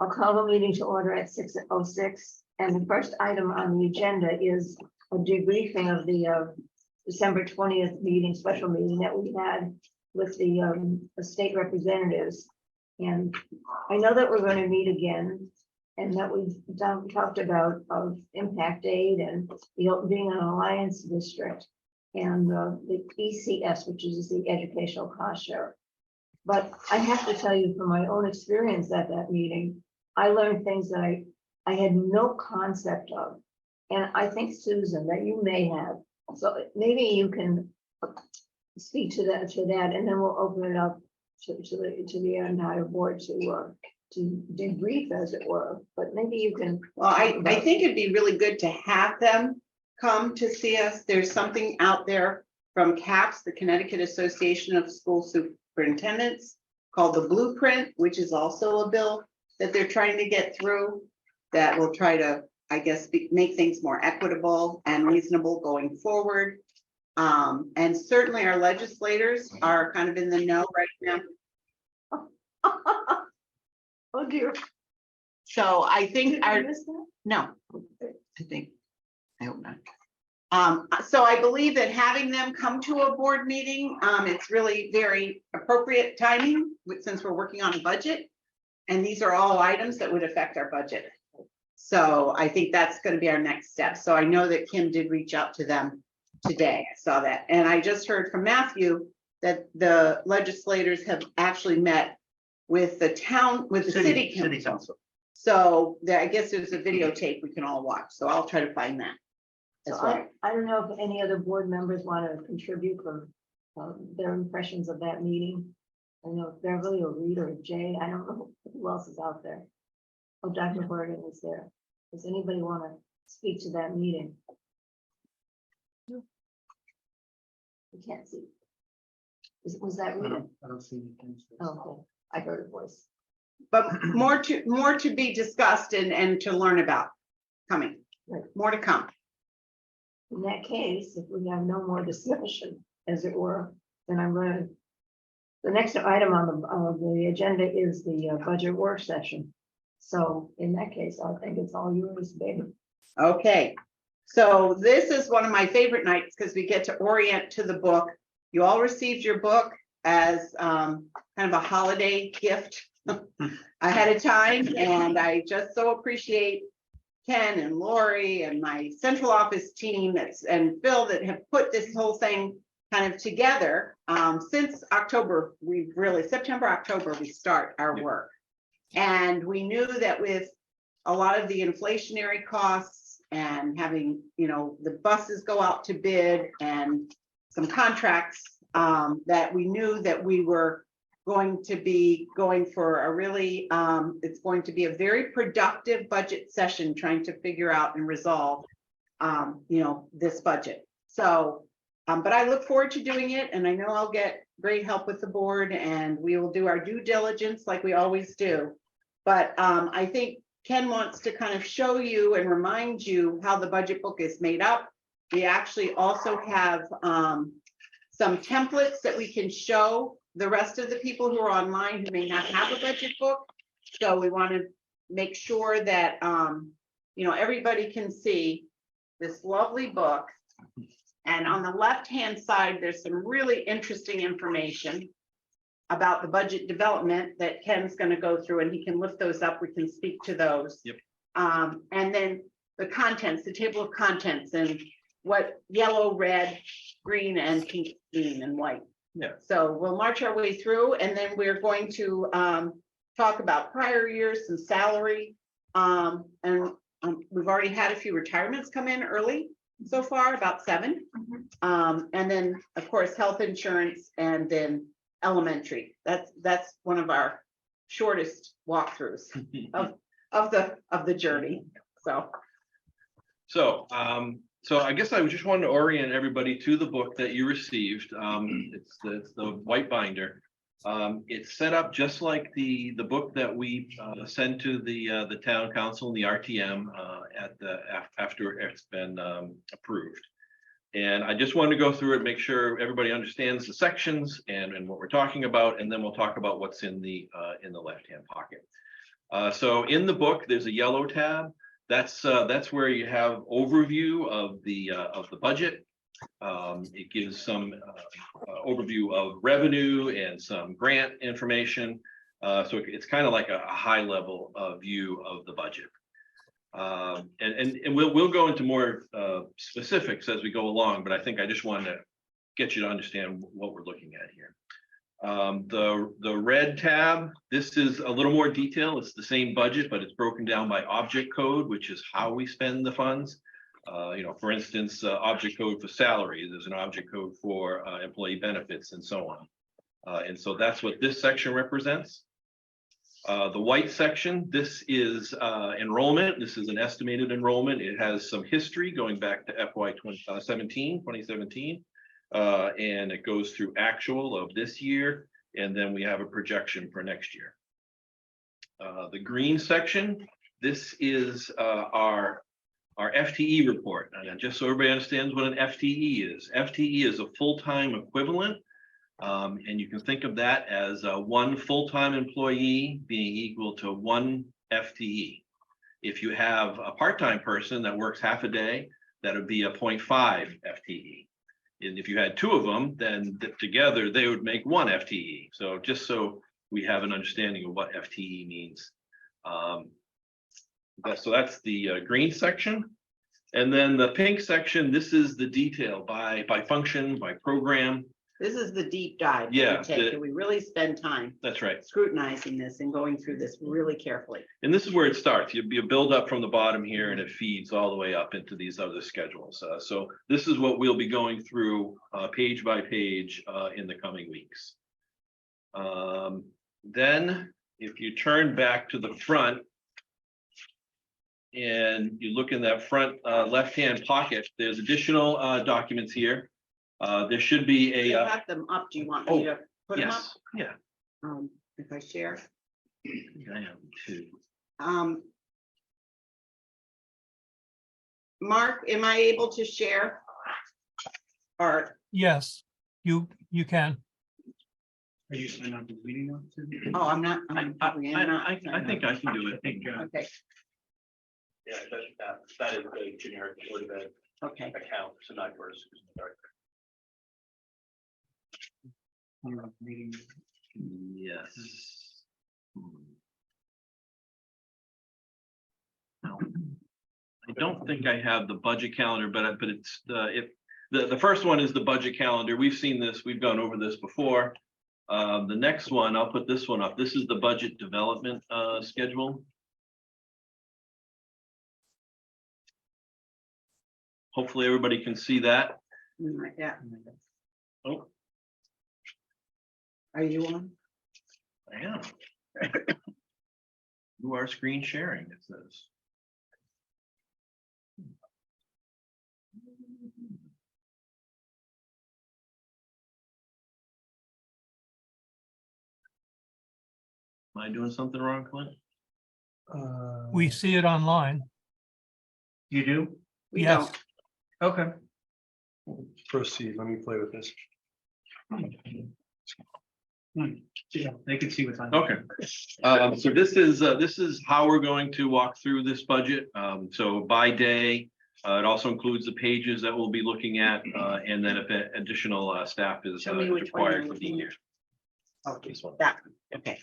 I'll call the meeting to order at 6:06. And the first item on the agenda is a debriefing of the December 20th meeting, special meeting that we had with the state representatives. And I know that we're going to meet again, and that we've talked about of impact aid and being an alliance district, and the ECS, which is the educational cost share. But I have to tell you from my own experience at that meeting, I learned things that I had no concept of. And I think, Susan, that you may have. So maybe you can speak to that, and then we'll open it up to the entire board to debrief, as it were. But maybe you can. Well, I think it'd be really good to have them come to see us. There's something out there from CAPS, the Connecticut Association of School Superintendents, called the Blueprint, which is also a bill that they're trying to get through that will try to, I guess, make things more equitable and reasonable going forward. And certainly our legislators are kind of in the know right now. Oh dear. So I think Did I miss that? no, I hope not. So I believe that having them come to a board meeting, it's really very appropriate timing since we're working on a budget. And these are all items that would affect our budget. So I think that's going to be our next step. So I know that Kim did reach out to them today. I saw that. And I just heard from Matthew that the legislators have actually met with the town, with the city council. So I guess there's a videotape we can all watch. So I'll try to find that as So well. I don't know if any other board members want to contribute from their impressions of that meeting. I know Beverly or Reed or Jay, I don't know who else is out there. Oh, Dr. Horgan is there. Does anybody want to speak to that meeting? No. We can't see. Was that Reed? I don't see anything. Oh, okay, I heard a voice. But more to be discussed and to learn about coming. Right. More to come. In that case, if we have no more discussion, as it were, then I'm going to. The next item on the agenda is the budget work session. So in that case, I think it's all yours, baby. Okay, so this is one of my favorite nights because we get to orient to the book. You all received your book as kind of a holiday gift ahead of time, and I just so appreciate Ken and Lori and my central office team and Phil that have put this whole thing kind of together. Since October, September, October, we start our work. And we knew that with a lot of the inflationary costs and having, the buses go out to bid and some contracts, that we knew that we were going to be going for a really, it's going to be a very productive budget session trying to figure out and resolve, this budget. So, but I look forward to doing it, and I know I'll get great help with the board, and we will do our due diligence like we always do. But I think Ken wants to kind of show you and remind you how the budget book is made up. We actually also have some templates that we can show the rest of the people who are online who may not have a budget book. So we want to make sure that everybody can see this lovely book. And on the left-hand side, there's some really interesting information about the budget development that Ken's going to go through, and he can lift those up. We can speak to those. Yep. And then the contents, the table of contents, and what yellow, red, green, and pink mean, and white. Yeah. So we'll march our way through, and then we're going to talk about prior years, some salary, and we've already had a few retirements come in early so far, about 7. And then, of course, health insurance, and then elementary. That's one of our shortest walkthroughs of the journey. So I guess I just wanted to orient everybody to the book that you received. It's the white binder. It's set up just like the book that we send to the town council and the RTM after it's been approved. And I just wanted to go through it, make sure everybody understands the sections and what we're talking about, and then we'll talk about what's in the left-hand pocket. So in the book, there's a yellow tab. That's where you have overview of the budget. It gives some overview of revenue and some grant information. So it's kind of like a high level view of the budget. And we'll go into more specifics as we go along, but I think I just wanted to get you to understand what we're looking at here. The red tab, this is a little more detail. It's the same budget, but it's broken down by object code, which is how we spend the funds. For instance, object code for salary, there's an object code for employee benefits and so on. And so that's what this section represents. The white section, this is enrollment. This is an estimated enrollment. It has some history going back to FY 2017, and it goes through actual of this year, and then we have a projection for next year. The green section, this is our FTE report. And just so everybody understands what an FTE is. FTE is a full-time equivalent. And you can think of that as one full-time employee being equal to one FTE. If you have a part-time person that works half a day, that would be a 0.5 FTE. And if you had two of them, then together they would make one FTE. So just so we have an understanding of what FTE means. So that's the green section. And then the pink section, this is the detail by function, by program. This is the deep dive. Yeah, We really spend time That's right. scrutinizing this and going through this really carefully. And this is where it starts. You build up from the bottom here and it feeds all the way up into these other schedules. So this is what we'll be going through page by page in the coming weeks. Then if you turn back to the front and you look in that front left-hand pocket, there's additional documents here. There should be I got them up. Do you want me to put them up? Yes, yeah. If I share. I am too. Mark, am I able to share? Or, Yes, you can. Are you signing up for the meeting now? Susan? oh, I'm not. I think I can do it. Okay, Yeah, that is a generic Word of Ed okay. account, so not yours. You're on the meeting. Yes. No, I don't think I have the budget calendar, but it's the first one is the budget calendar. We've seen this, we've gone over this before. The next one, I'll put this one up. This is the budget development schedule. Hopefully everybody can see that. Yeah. Oh, Are you on? I am. You are screen sharing, it says. Am I doing something wrong, Clint? We see it online. You do? We Yes. don't. Okay. Proceed, let me play with this. Yeah, they can see what's on. Okay. So this is how we're going to walk through this budget. So by day, it also includes the pages that we'll be looking at, and then if additional staff is Show me which one required you're for the looking year. Okay, This one. that one. Okay.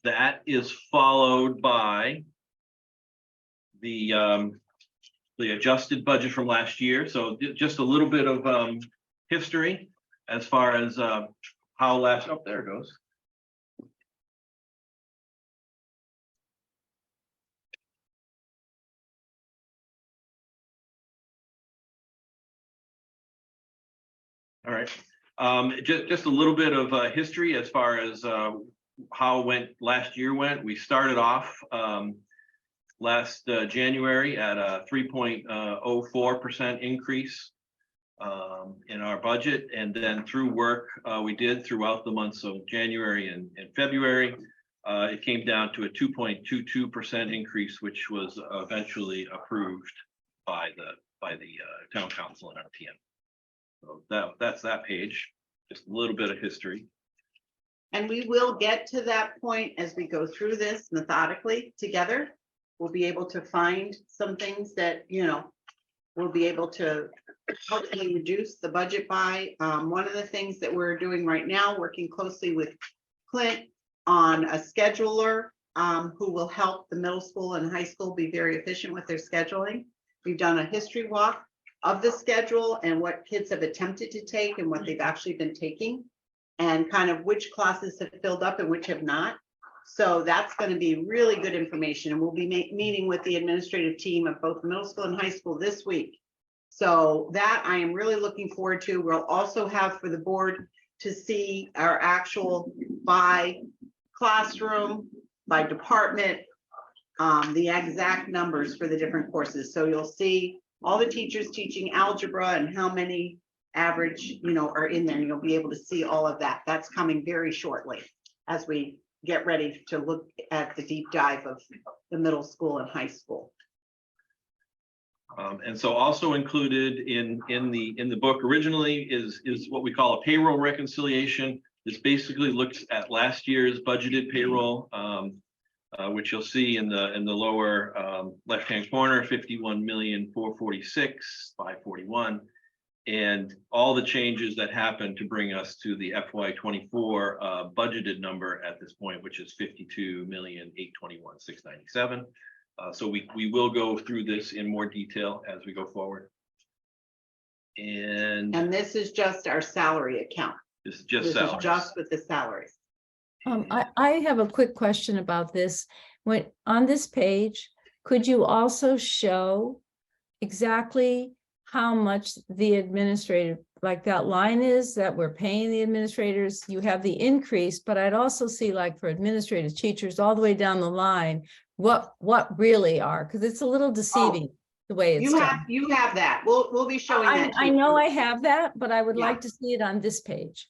That is followed by the adjusted budget from last year. So just a little bit of history as far as how last, oh, there it goes. All right, just a little bit of history as far as how last year went. We started off last January at a 3.04% increase in our budget, and then through work we did throughout the months of January and February, it came down to a 2.22% increase, which was eventually approved by the town council and RTM. So that's that page, just a little bit of history. And we will get to that point as we go through this methodically together. We'll be able to find some things that, we'll be able to hopefully reduce the budget by. One of the things that we're doing right now, working closely with Clint on a scheduler who will help the middle school and high school be very efficient with their scheduling. We've done a history walk of the schedule and what kids have attempted to take and what they've actually been taking, and kind of which classes have filled up and which have not. So that's going to be really good information, and we'll be meeting with the administrative team of both middle school and high school this week. So that I am really looking forward to. We'll also have for the board to see our actual by classroom, by department, the exact numbers for the different courses. So you'll see all the teachers teaching algebra and how many average, are in there. And you'll be able to see all of that. That's coming very shortly as we get ready to look at the deep dive of the middle school and high school. And so also included in the book originally is what we call a payroll reconciliation. This basically looks at last year's budgeted payroll, which you'll see in the lower left-hand corner, 51,446,541, and all the changes that happened to bring us to the FY24 budgeted number at this point, which is 52,821,697. So we will go through this in more detail as we go forward. And this is just our salary account. this is just This is salaries. just with the salaries. I have a quick question about this. When on this page, could you also show exactly how much the administrative, like that line is that we're paying the administrators? You have the increase, but I'd also see, like, for administrative teachers all the way down the line, what really are, because it's a little deceiving the way it's done. You have that. We'll be showing that. to I you. know I have that, but I would Yeah. like to see it on this page.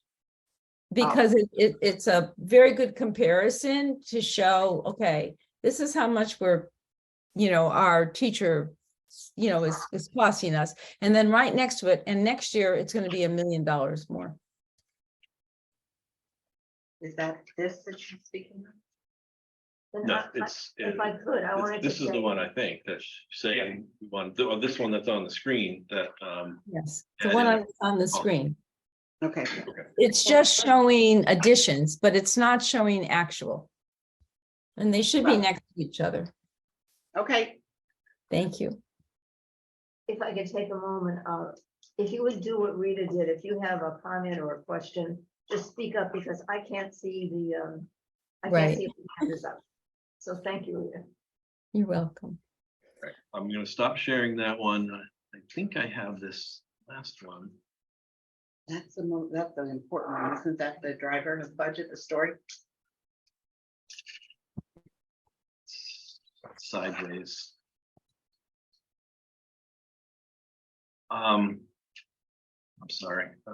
Because it's a very good comparison to show, okay, this is how much we're, our teacher, is costing us. And then right next to it, and next year, it's going to be $1 million more. Is that this that you're speaking of? Then No, I- it's If I could, I wanted to. this is the say- one I think that's saying this one that's on the screen that Yes, the one on the screen. Okay. It's just showing additions, but it's not showing actual. And they should be Right. next to each other. Okay. Thank you. If I could take a moment, if you would do what Rita did, if you have a comment or a question, just speak up, because I can't see I Right. can't see if the hand is up. So thank you, Rita. You're welcome. I'm going to stop sharing that one. I think I have this last one. That's the important one. Isn't that the driver of budget, the story? Sideways. I'm sorry. I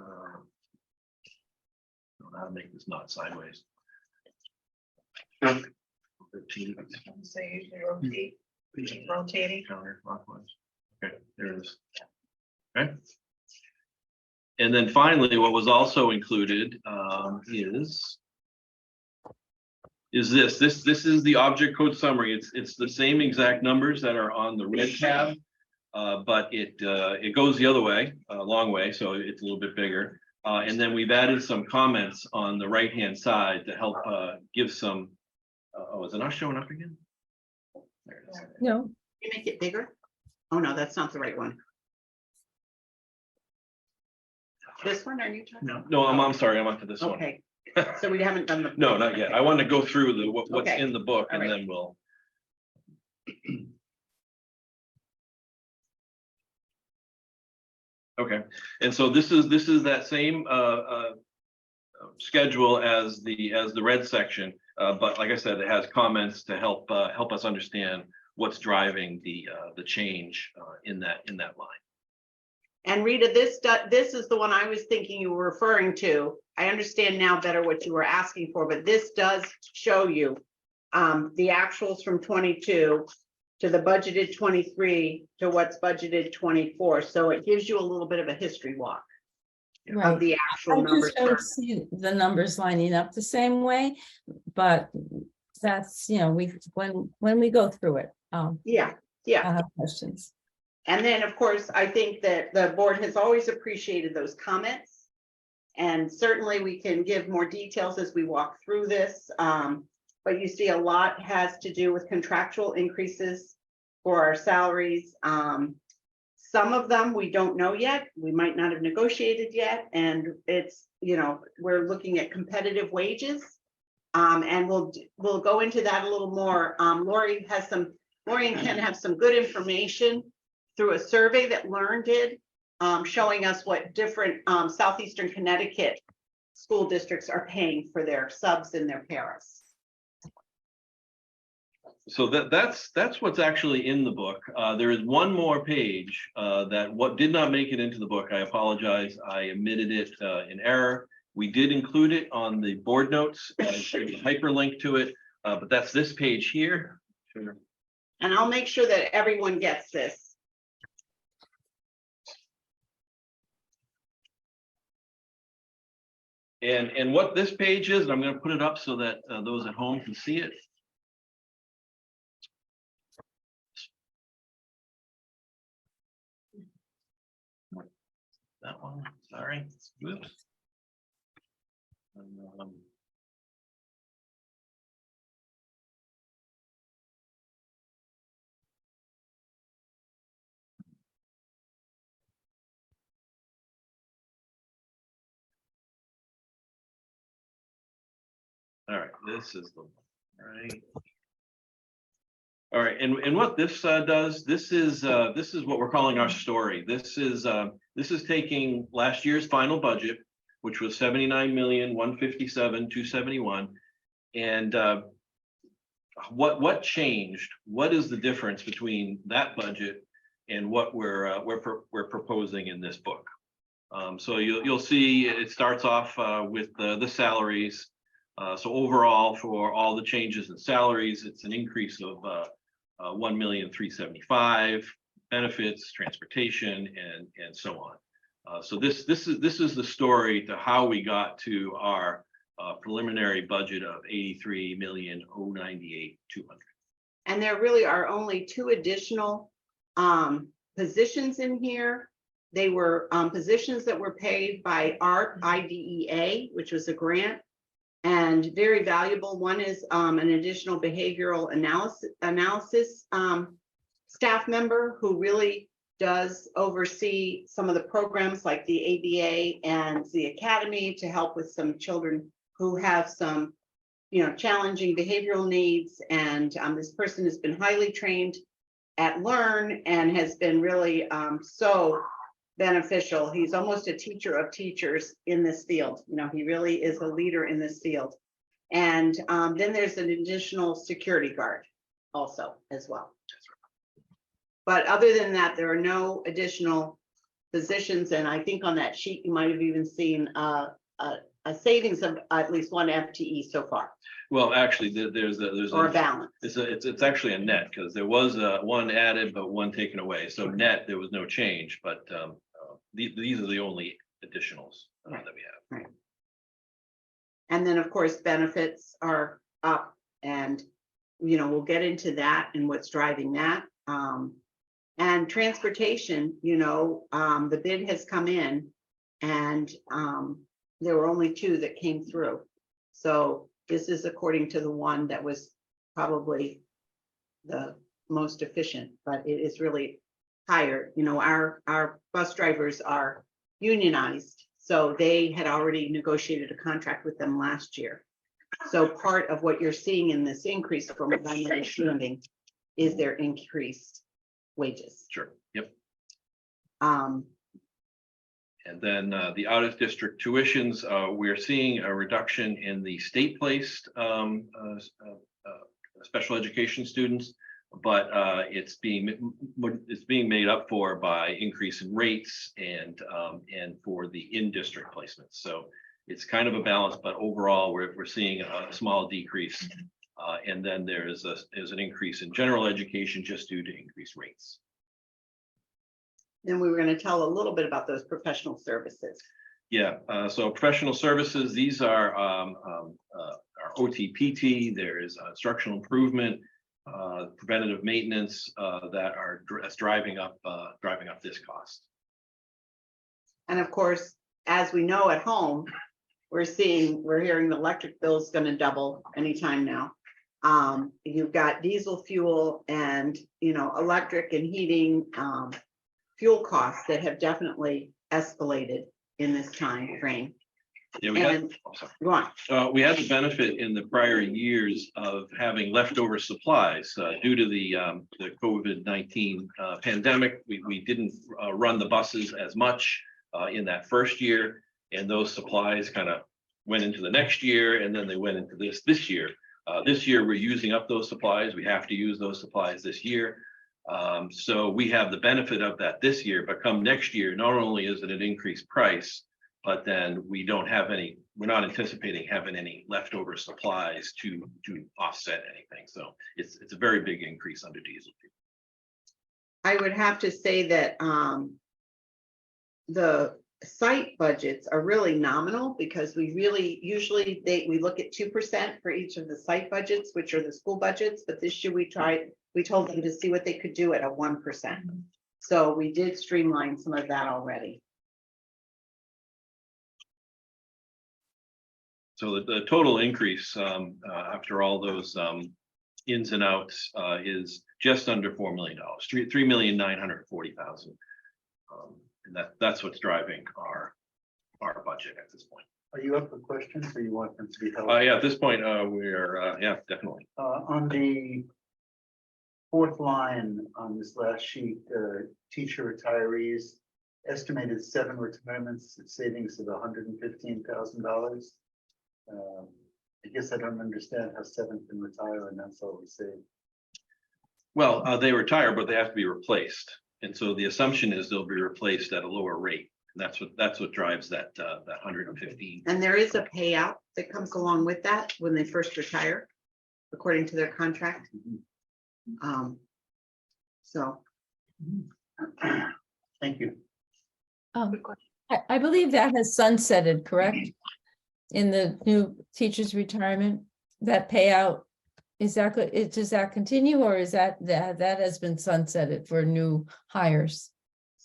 don't know how to make this not sideways. 13. So usually rotating. Counterclockwise. Okay, there it is. Okay. And then finally, what was also included is this. This is the object code summary. It's the same exact numbers that are on the red tab, but it goes the other way, a long way, so it's a little bit bigger. And then we've added some comments on the right-hand side to help give some. Oh, is it not showing up again? There it is. No, You make it bigger? Oh, no, that's not the right one. This one, are you talking? No, I'm sorry. I'm onto this one. Okay, so we haven't done the. No, not yet. I want to go through what's Okay. in the book, All and right. then we'll. Okay, and so this is that same schedule as the red section, but like I said, it has comments to help us understand what's driving the change in that line. And Rita, this is the one I was thinking you were referring to. I understand now better what you were asking for, but this does show you the actuals from 22 to the budgeted 23 to what's budgeted 24. So it gives you a little bit of a history walk. Right. of the I actual numbers. just don't see the numbers lining up the same way, but that's, when we go through it, Yeah, yeah. I'll have questions. And then, of course, I think that the board has always appreciated those comments. And certainly we can give more details as we walk through this. But you see a lot has to do with contractual increases for our salaries. Some of them we don't know yet. We might not have negotiated yet. And it's, we're looking at competitive wages. And we'll go into that a little more. Lori and Ken have some good information through a survey that Learn did, showing us what different Southeastern Connecticut school districts are paying for their subs and their paras. So that's what's actually in the book. There is one more page that what did not make it into the book. I apologize. I omitted it in error. We did include it on the board notes, hyperlink to it, but that's this page here. Sure. And I'll make sure that everyone gets this. And what this page is, and I'm going to put it up so that those at home can see it. That one, sorry. Whoops. All right, this is the one, right? All right, and what this does, this is what we're calling our story. This is taking last year's final budget, which was 79,157,271, and what changed? What is the difference between that budget and what we're proposing in this book? So you'll see it starts off with the salaries. So overall, for all the changes in salaries, it's an increase of 1,375,000, benefits, transportation, and so on. So this is the story to how we got to our preliminary budget of 83,098,200. And there really are only two additional positions in here. They were positions that were paid by ARP IDEA, which was a grant, and very valuable. One is an additional behavioral analysis staff member who really does oversee some of the programs like the ABA and the Academy to help with some children who have some, challenging behavioral needs. And this person has been highly trained at Learn and has been really so beneficial. He's almost a teacher of teachers in this field. He really is a leader in this field. And then there's an additional security guard also as well. But other than that, there are no additional positions. And I think on that sheet, you might have even seen a savings of at least one FTE so far. Well, actually, there's Or a balance. It's actually a net because there was one added, but one taken away. So net, there was no change, but these are the only additionals that we have. Right. And then, of course, benefits are up, and we'll get into that and what's driving that. And transportation, the bid has come in, and there were only two that came through. So this is according to the one that was probably the most efficient, but it is really higher. Our bus drivers are unionized, so they had already negotiated a contract with them last year. So part of what you're seeing in this increase, from what I'm understanding, is their increased wages. Sure. Yep. And then the out of district tuitions, we're seeing a reduction in the state placed special education students, but it's being made up for by increase in rates and for the in district placements. So it's kind of a balance, but overall we're seeing a small decrease. And then there's an increase in general education just due to increased rates. then we were going to tell a little bit about those professional services. Yeah, so professional services, these are our OTPT, there is instructional improvement, preventative maintenance that's driving up this cost. And of course, as we know at home, we're hearing the electric bill is going to double anytime now. You've got diesel fuel and, electric and heating, fuel costs that have definitely escalated in this time frame. Yeah, we had, And go on. we had the benefit in the prior years of having leftover supplies due to the COVID-19 pandemic. We didn't run the buses as much in that first year, and those supplies kind of went into the next year, and then they went into this year. This year, we're using up those supplies. We have to use those supplies this year. So we have the benefit of that this year, but come next year, not only is it an increased price, but then we're not anticipating having any leftover supplies to offset anything. So it's a very big increase under diesel. I would have to say that the site budgets are really nominal because we look at 2% for each of the site budgets, which are the school budgets. But this year we told them to see what they could do at a 1%. So we did streamline some of that already. So the total increase after all those ins and outs is just under $4 million, $3,940,000. And that's what's driving our budget at this point. Are you up for questions or you want them to be held? Yeah, at this point, we're yeah, definitely. On the fourth line on this last sheet, teacher retirees, estimated 7 retirements, savings of $115,000. I guess I don't understand how 7 can retire and that's all we save. Well, they retire, but they have to be replaced. And so the assumption is they'll be replaced at a lower rate. And that's what drives that 115. And there is a payout that comes along with that when they first retire, according to their contract. So. Thank you. I believe that has sunsetted, correct? In the new teacher's retirement, that payout, is that good? Does that continue, or is that has been sunsetted for new hires?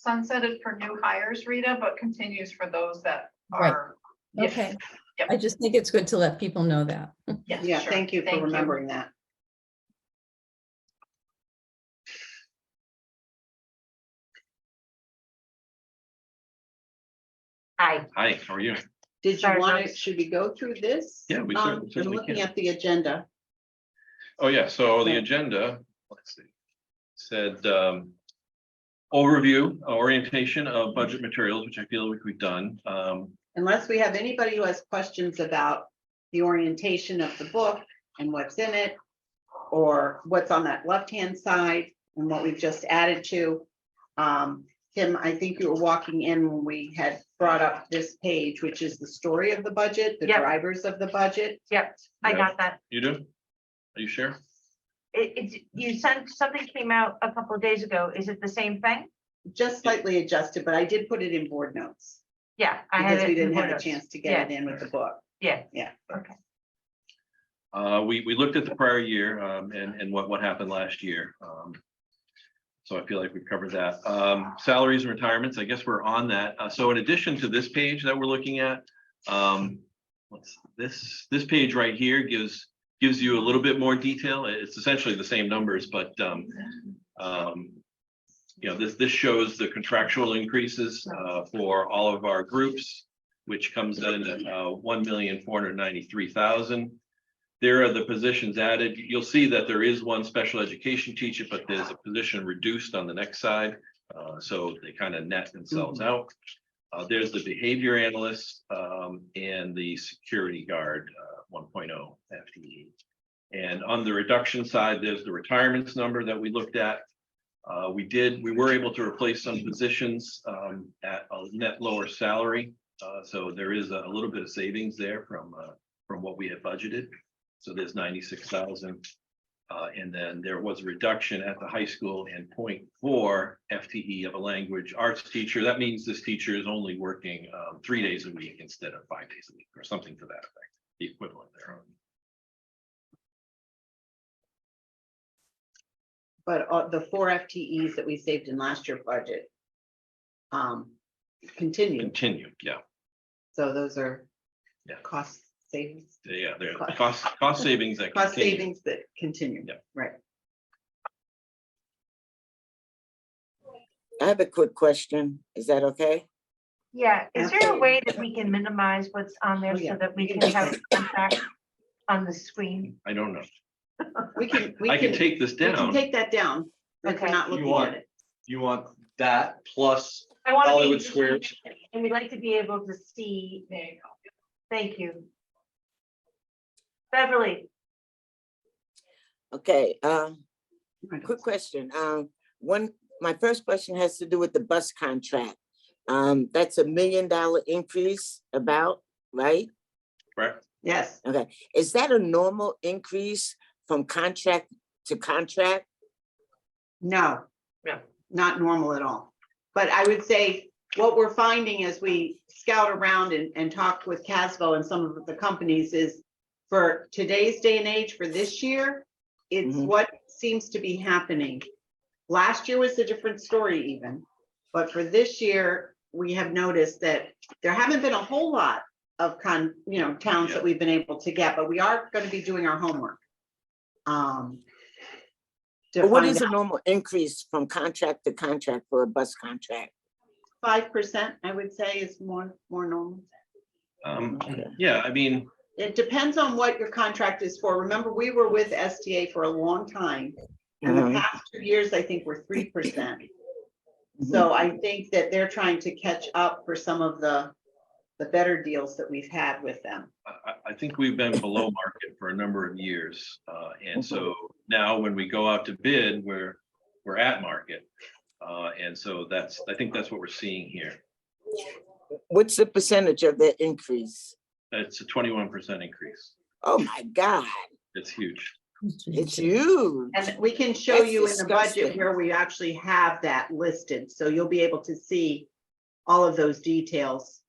Sunsetted for new hires, Rita, but continues for those that Right. are. Yes. Okay, Yep. I just think it's good to let people know that. Yes, Yeah, sure. thank you for remembering that. Hi. Hi, how are you? Did you Sorry, want no. to, should we go through this? Yeah, we I'm certainly looking can. at the agenda. Oh, yeah, so the agenda, let's see, said overview, orientation of budget materials, which I feel like we've done. Unless we have anybody who has questions about the orientation of the book and what's in it, or what's on that left-hand side and what we've just added to. Kim, I think you were walking in when we had brought up this page, which is the story of the budget, the Yep. drivers of the budget. Yep, I Yeah. got that. You do? Are you sure? You sent, something came out a couple of days ago. Is it the same thing? Just slightly adjusted, but I did put it in board notes Yeah, I had because it. we in didn't have a photos. chance to get it in with the book. Yeah. Yeah. Okay. We looked at the prior year and what happened last year. So I feel like we've covered that. Salaries and retirements, I guess we're on that. So in addition to this page that we're looking at, this page right here gives you a little bit more detail. It's essentially the same numbers, but this shows the contractual increases for all of our groups, which comes in at $1,493,000. There are the positions added. You'll see that there is one special education teacher, but there's a position reduced on the next side. So they kind of net themselves out. There's the behavior analyst and the security guard 1.0 FTE. And on the reduction side, there's the retirements number that we looked at. We were able to replace some positions at a net lower salary. So there is a little bit of savings there from what we had budgeted. So there's 96,000. And then there was a reduction at the high school in 0.4 FTE of a language arts teacher. That means this teacher is only working 3 days a week instead of 5 days a week, or something to that effect, the equivalent there. But the 4 FTEs that we saved in last year's budget continue. Yeah, So those are Yeah. cost savings, yeah, they're cost savings that cost continue. savings that continue. Yeah. Right. I have a quick question. Is that okay? Yeah, is there a Absolutely. way that we can minimize what's on there Oh, yeah. so that we can have contact on the screen? I don't know. We can, I can take this we can down. take that down if we're Okay. not You looking want- at it. You want that plus I want to Hollywood be, Squares? and we'd like to be able to see. Thank you. Beverly, Okay, quick question. My first question has to do with the bus contract. That's $1 million increase about, right? Correct. Yes, Okay, is that a normal increase from contract to contract? no. No. Not normal at all. But I would say what we're finding as we scout around and talk with Casvo and some of the companies is for today's day and age, for this year, it's Mhm. what seems to be happening. Last year was a different story even, but for this year, we have noticed that there haven't been a whole lot of towns that we've been able to get, but we are going to be doing our homework. To But what find is a out. normal increase from contract to contract for a bus contract? 5%, I would say, is more normal. Okay. Yeah, I mean, It depends on what your contract is for. Remember, we were with STA for a long time. And the Mhm. past 2 years, I think, were 3%. So I think that they're trying to catch up for some of the better deals that we've had with them. I think we've been below market for a number of years. And so now when we go out to bid, we're at market. And so I think that's what we're seeing here. What's the percentage of the increase? It's a 21% increase. Oh my God, It's huge. it's huge. And we can show That's you in the budget disgusting. where we actually have that listed. So you'll be able to see all of those details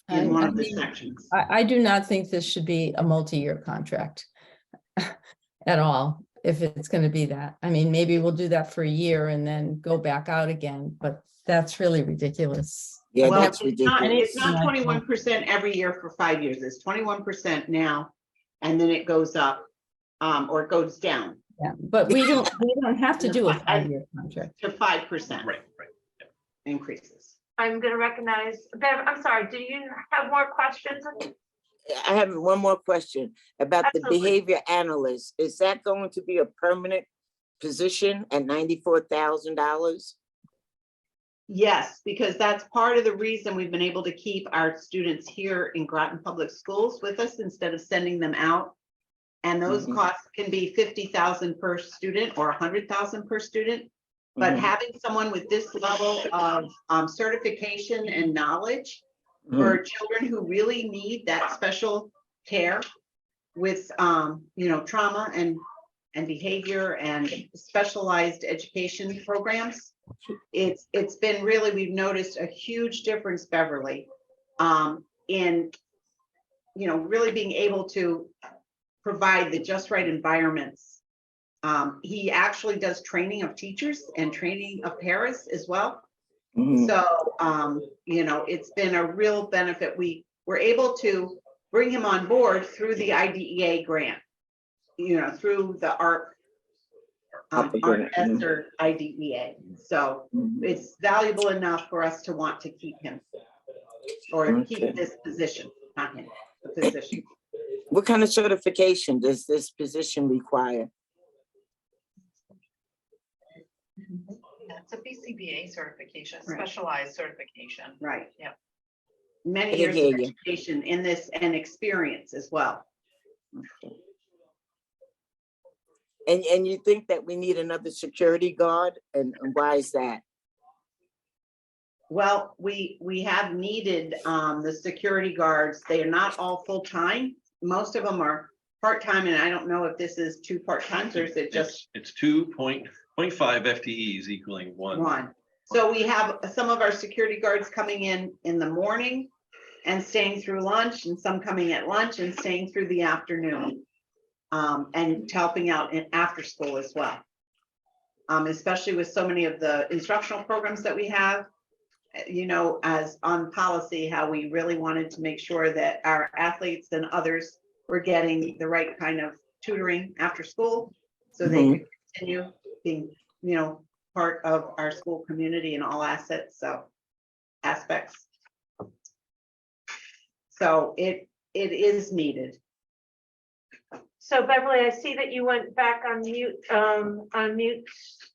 in one of the sections. I do not think this should be a multi-year contract at all, if it's gonna be that. I mean, maybe we'll do that for a year and then go back out again, but that's really ridiculous. Yeah, Well, that's it's not ridiculous. 21% every year for 5 years. It's 21% now, and then it goes up, or it goes down Yeah, but we don't have to do a 5-year contract. to 5% Right. increases. I'm gonna recognize, Bev, I'm sorry, do you have more questions? I have one more question about the Absolutely. behavior analyst. Is that going to be a permanent position at $94,000? Yes, because that's part of the reason we've been able to keep our students here in Groton Public Schools with us instead of sending them out. And those Mhm. costs can be 50,000 per student or 100,000 per student. But Mhm. having someone with this level of certification and knowledge Mhm. for children who really need that special care with, trauma and behavior and specialized education programs. It's been really, we've noticed a huge difference, Beverly, in, really being able to provide the just right environments. He actually does training of teachers and training of paras as well. Mhm. So, it's been a real benefit. We were able to bring him on board through the IDEA grant, through the ARP, ESSER IDEA. So Mhm. it's valuable enough for us to want to keep him or Okay. keep this position, not him, the position. What kind of certification does this position require? It's a BCBA certification, Right. specialized certification. Right. Yeah. Many I years hear of you. education in this and experience as well. And you think that we need another security guard? And why is that? Well, we have needed the security guards. They are not all full-time. Most of them are part-time, and I don't know if this is 2 part-times or is it just It's 2.5 FTEs equaling one. one? So we have some of our security guards coming in the morning and staying through lunch, and some coming at lunch and staying through the afternoon. And helping out in after school as well. Especially with so many of the instructional programs that we have. You know, as on policy, how we really wanted to make sure that our athletes and others were getting the right kind of tutoring after school. So they could continue being, you know, part of our school community in all aspects. So it is needed. So Beverly, I see that you went back on mute,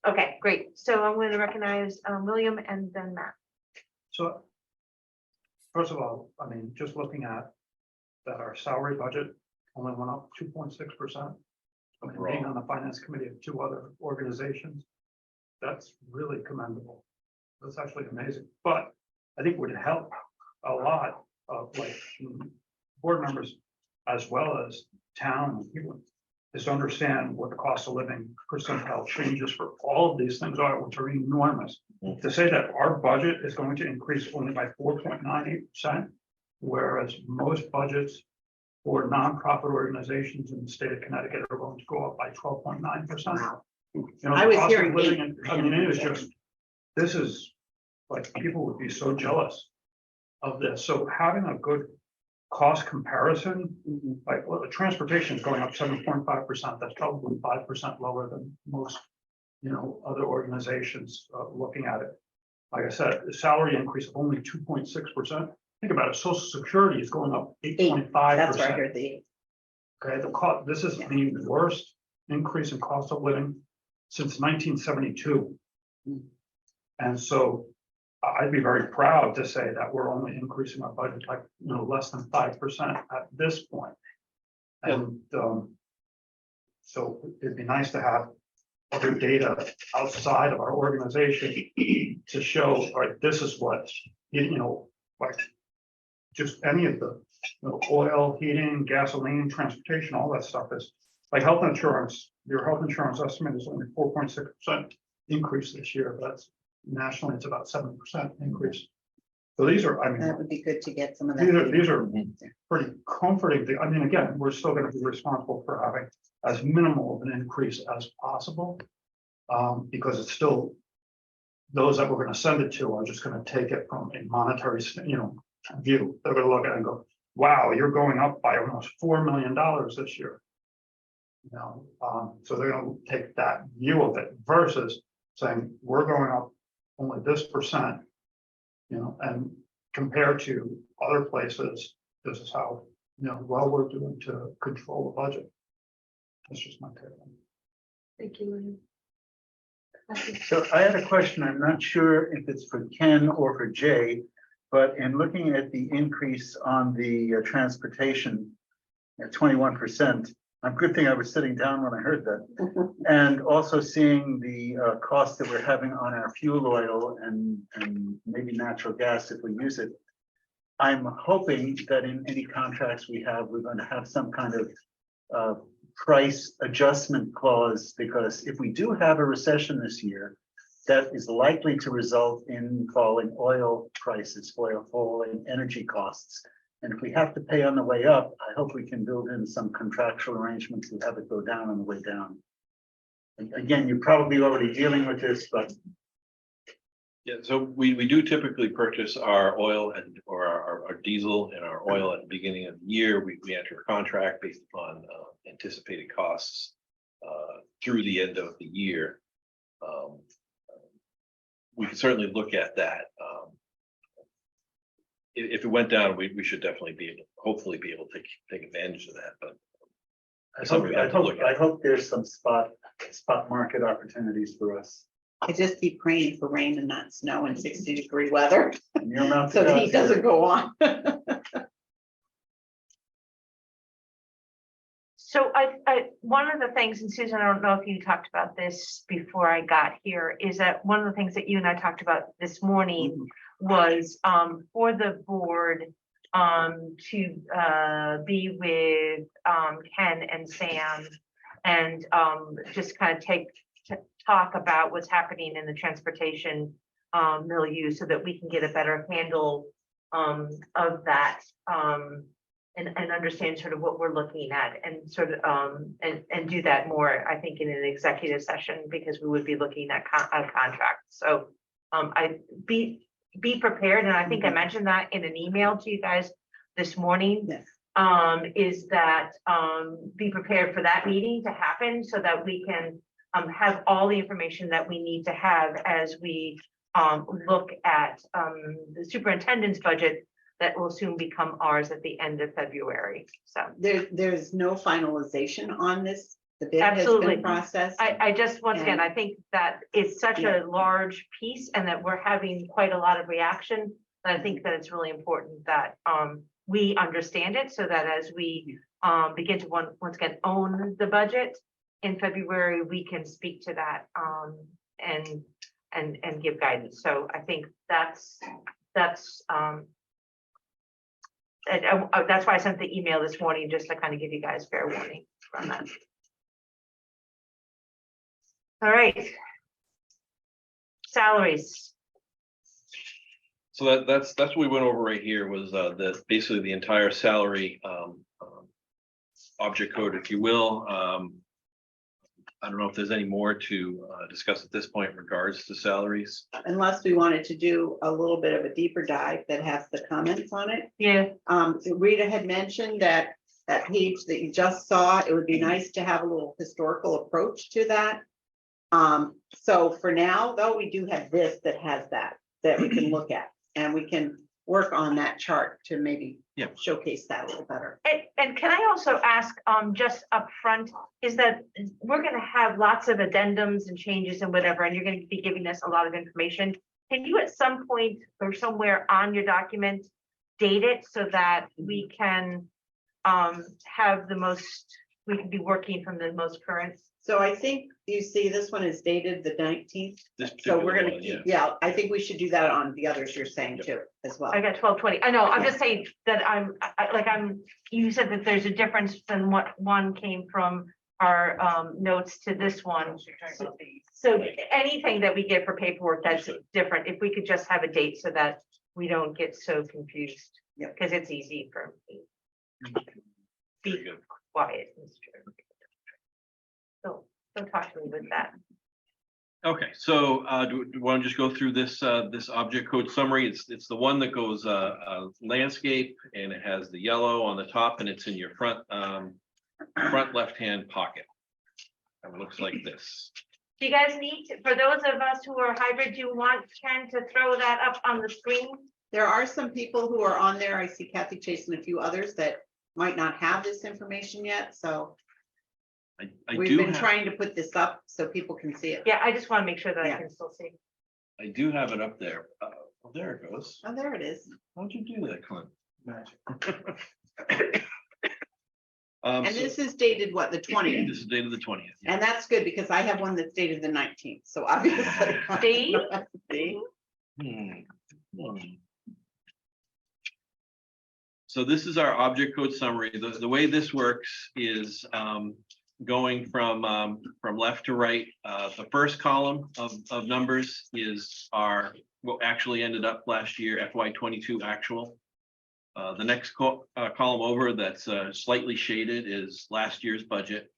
Okay, great. So I'm going to recognize William and then Matt. So, first of all, I mean, just looking at that our salary budget only went up 2.6%. I mean, being on the finance committee of 2 other organizations, that's really commendable. That's actually amazing, but I think would help a lot of like board members as well as town people is to understand what the cost of living percentile changes for all of these things are, which are enormous. To say that our budget is going to increase only by 4.98%, whereas most budgets for nonprofit organizations in the state of Connecticut are going to go up by 12.9%. Wow. You know, I the was cost of hearing living, I mean, it is just, this is like, people would be so jealous of this. So having a good cost comparison, like, well, the transportation is going up 7.5%. That's probably 5% lower than most, you know, other organizations looking at it. Like I said, the salary increase of only 2.6%. Think about it, Social Security is going up 8.5%. That's where I heard the. Okay, the cost, this is the worst increase in cost of living since 1972. And so I'd be very proud to say that we're only increasing our budget like, you know, less than 5% at this point. And so it'd be nice to have other data outside of our organization to show, all right, this is what, you know, like just any of the, you know, oil, heating, gasoline, transportation, all that stuff is like health insurance. Your health insurance estimate is only 4.6% increase this year, but that's nationally it's about 7% increase. So these are, I mean, That would be good to get some of that. these are pretty comforting. I mean, again, we're still going to be responsible for having as minimal of an increase as possible. Because it's still, those that we're going to send it to are just going to take it from a monetary, you know, view. They're going to look at it and go, wow, you're going up by almost $4 million this year. You know, so they're going to take that view of it versus saying we're going up only this %, you know, and compared to other places, this is how, you know, well we're doing to control the budget. That's just my take on it. Thank you, William. So I had a question. I'm not sure if it's for Ken or for Jay, but in looking at the increase on the transportation at 21%, a good thing I was sitting down when I heard that. And also seeing the cost that we're having on our fuel oil and maybe natural gas if we use it. I'm hoping that in any contracts we have, we're going to have some kind of price adjustment clause, because if we do have a recession this year, that is likely to result in falling oil prices, falling energy costs. And if we have to pay on the way up, I hope we can build in some contractual arrangements to have it go down on the way down. And again, you're probably already dealing with this, but Yeah, so we do typically purchase our oil or our diesel and our oil at the beginning of the year. We enter a contract based upon anticipated costs through the end of the year. We can certainly look at that. If it went down, we should definitely be able, hopefully be able to take advantage of that, but I hope there's some spot market opportunities for us. I just keep praying for rain and not snow and 60-degree weather, And you're not so the heat doesn't go on. So one of the things, and Susan, I don't know if you talked about this before I got here, is that one of the things that you and I talked about this morning was for the board to be with Ken and Sam and just kind of talk about what's happening in the transportation milieu so that we can get a better handle of that and understand sort of what we're looking at and sort of and do that more, I think, in an executive session, because we would be looking at a contract. So I be prepared, and I think I mentioned that in an email to you guys this morning. Yes. Is that be prepared for that meeting to happen so that we can have all the information that we need to have as we look at the superintendent's budget that will soon become ours at the end of February. So There's no finalization on this. The bid has Absolutely. been processed. I just, once again, And- I think that it's such a large piece and that we're having quite a lot of reaction. And I think that it's really important that we understand it so that as we begin to once again own the budget in February, we can speak to that and give guidance. So I think that's why I sent the email this morning, just to kind of give you guys fair warning from that. All right. Salaries. So that's what we went over right here was basically the entire salary object code, if you will. I don't know if there's any more to discuss at this point in regards to salaries. Unless we wanted to do a little bit of a deeper dive that has the comments on it. Yeah. So Rita had mentioned that page that you just saw, it would be nice to have a little historical approach to that. So for now, though, we do have this that has that we can look at, and we can work on that chart to maybe showcase that a little better. And can I also ask, just up front, is that we're gonna have lots of addendums and changes and whatever, and you're gonna be giving us a lot of information. Can you at some point or somewhere on your document date it so that we can have the most, we can be working from the most current? So I think you see this one is dated the 19th. This So we're particular gonna one, keep, yeah, I think we should do that on the others you're saying too, as well. I got 1220. I know, I'm just saying that you said that there's a difference than what one came from our notes to this one. So anything that we get for paperwork that's different, if we could just have a date so that we don't get so confused. Yeah. Because it's easy for me. Very Be good. quiet, Mr. So don't talk to me with that. Okay, so do you want to just go through this this object code summary? It's the one that goes landscape, and it has the yellow on the top, and it's in your front left-hand pocket. And it looks like this. Do you guys need, for those of us who are hybrid, do you want Ken to throw that up on the screen? There are some people who are on there. I see Kathy Chase and a few others that might not have this information yet, so. We've been trying to put this up so people can see it. Yeah, I just want to make sure that I Yeah. can still see. I do have it up there. Oh, there it goes. Oh, there it is. How'd you do that, Clint? And this is dated what, the 20th? This is dated the 20th. And that's good because I have one that's dated the 19th, so obviously. See? See? So this is our object code summary. The way this works is going from left to right. The first column of numbers is what actually ended up last year, FY22 actual. The next column over that's slightly shaded is last year's budget.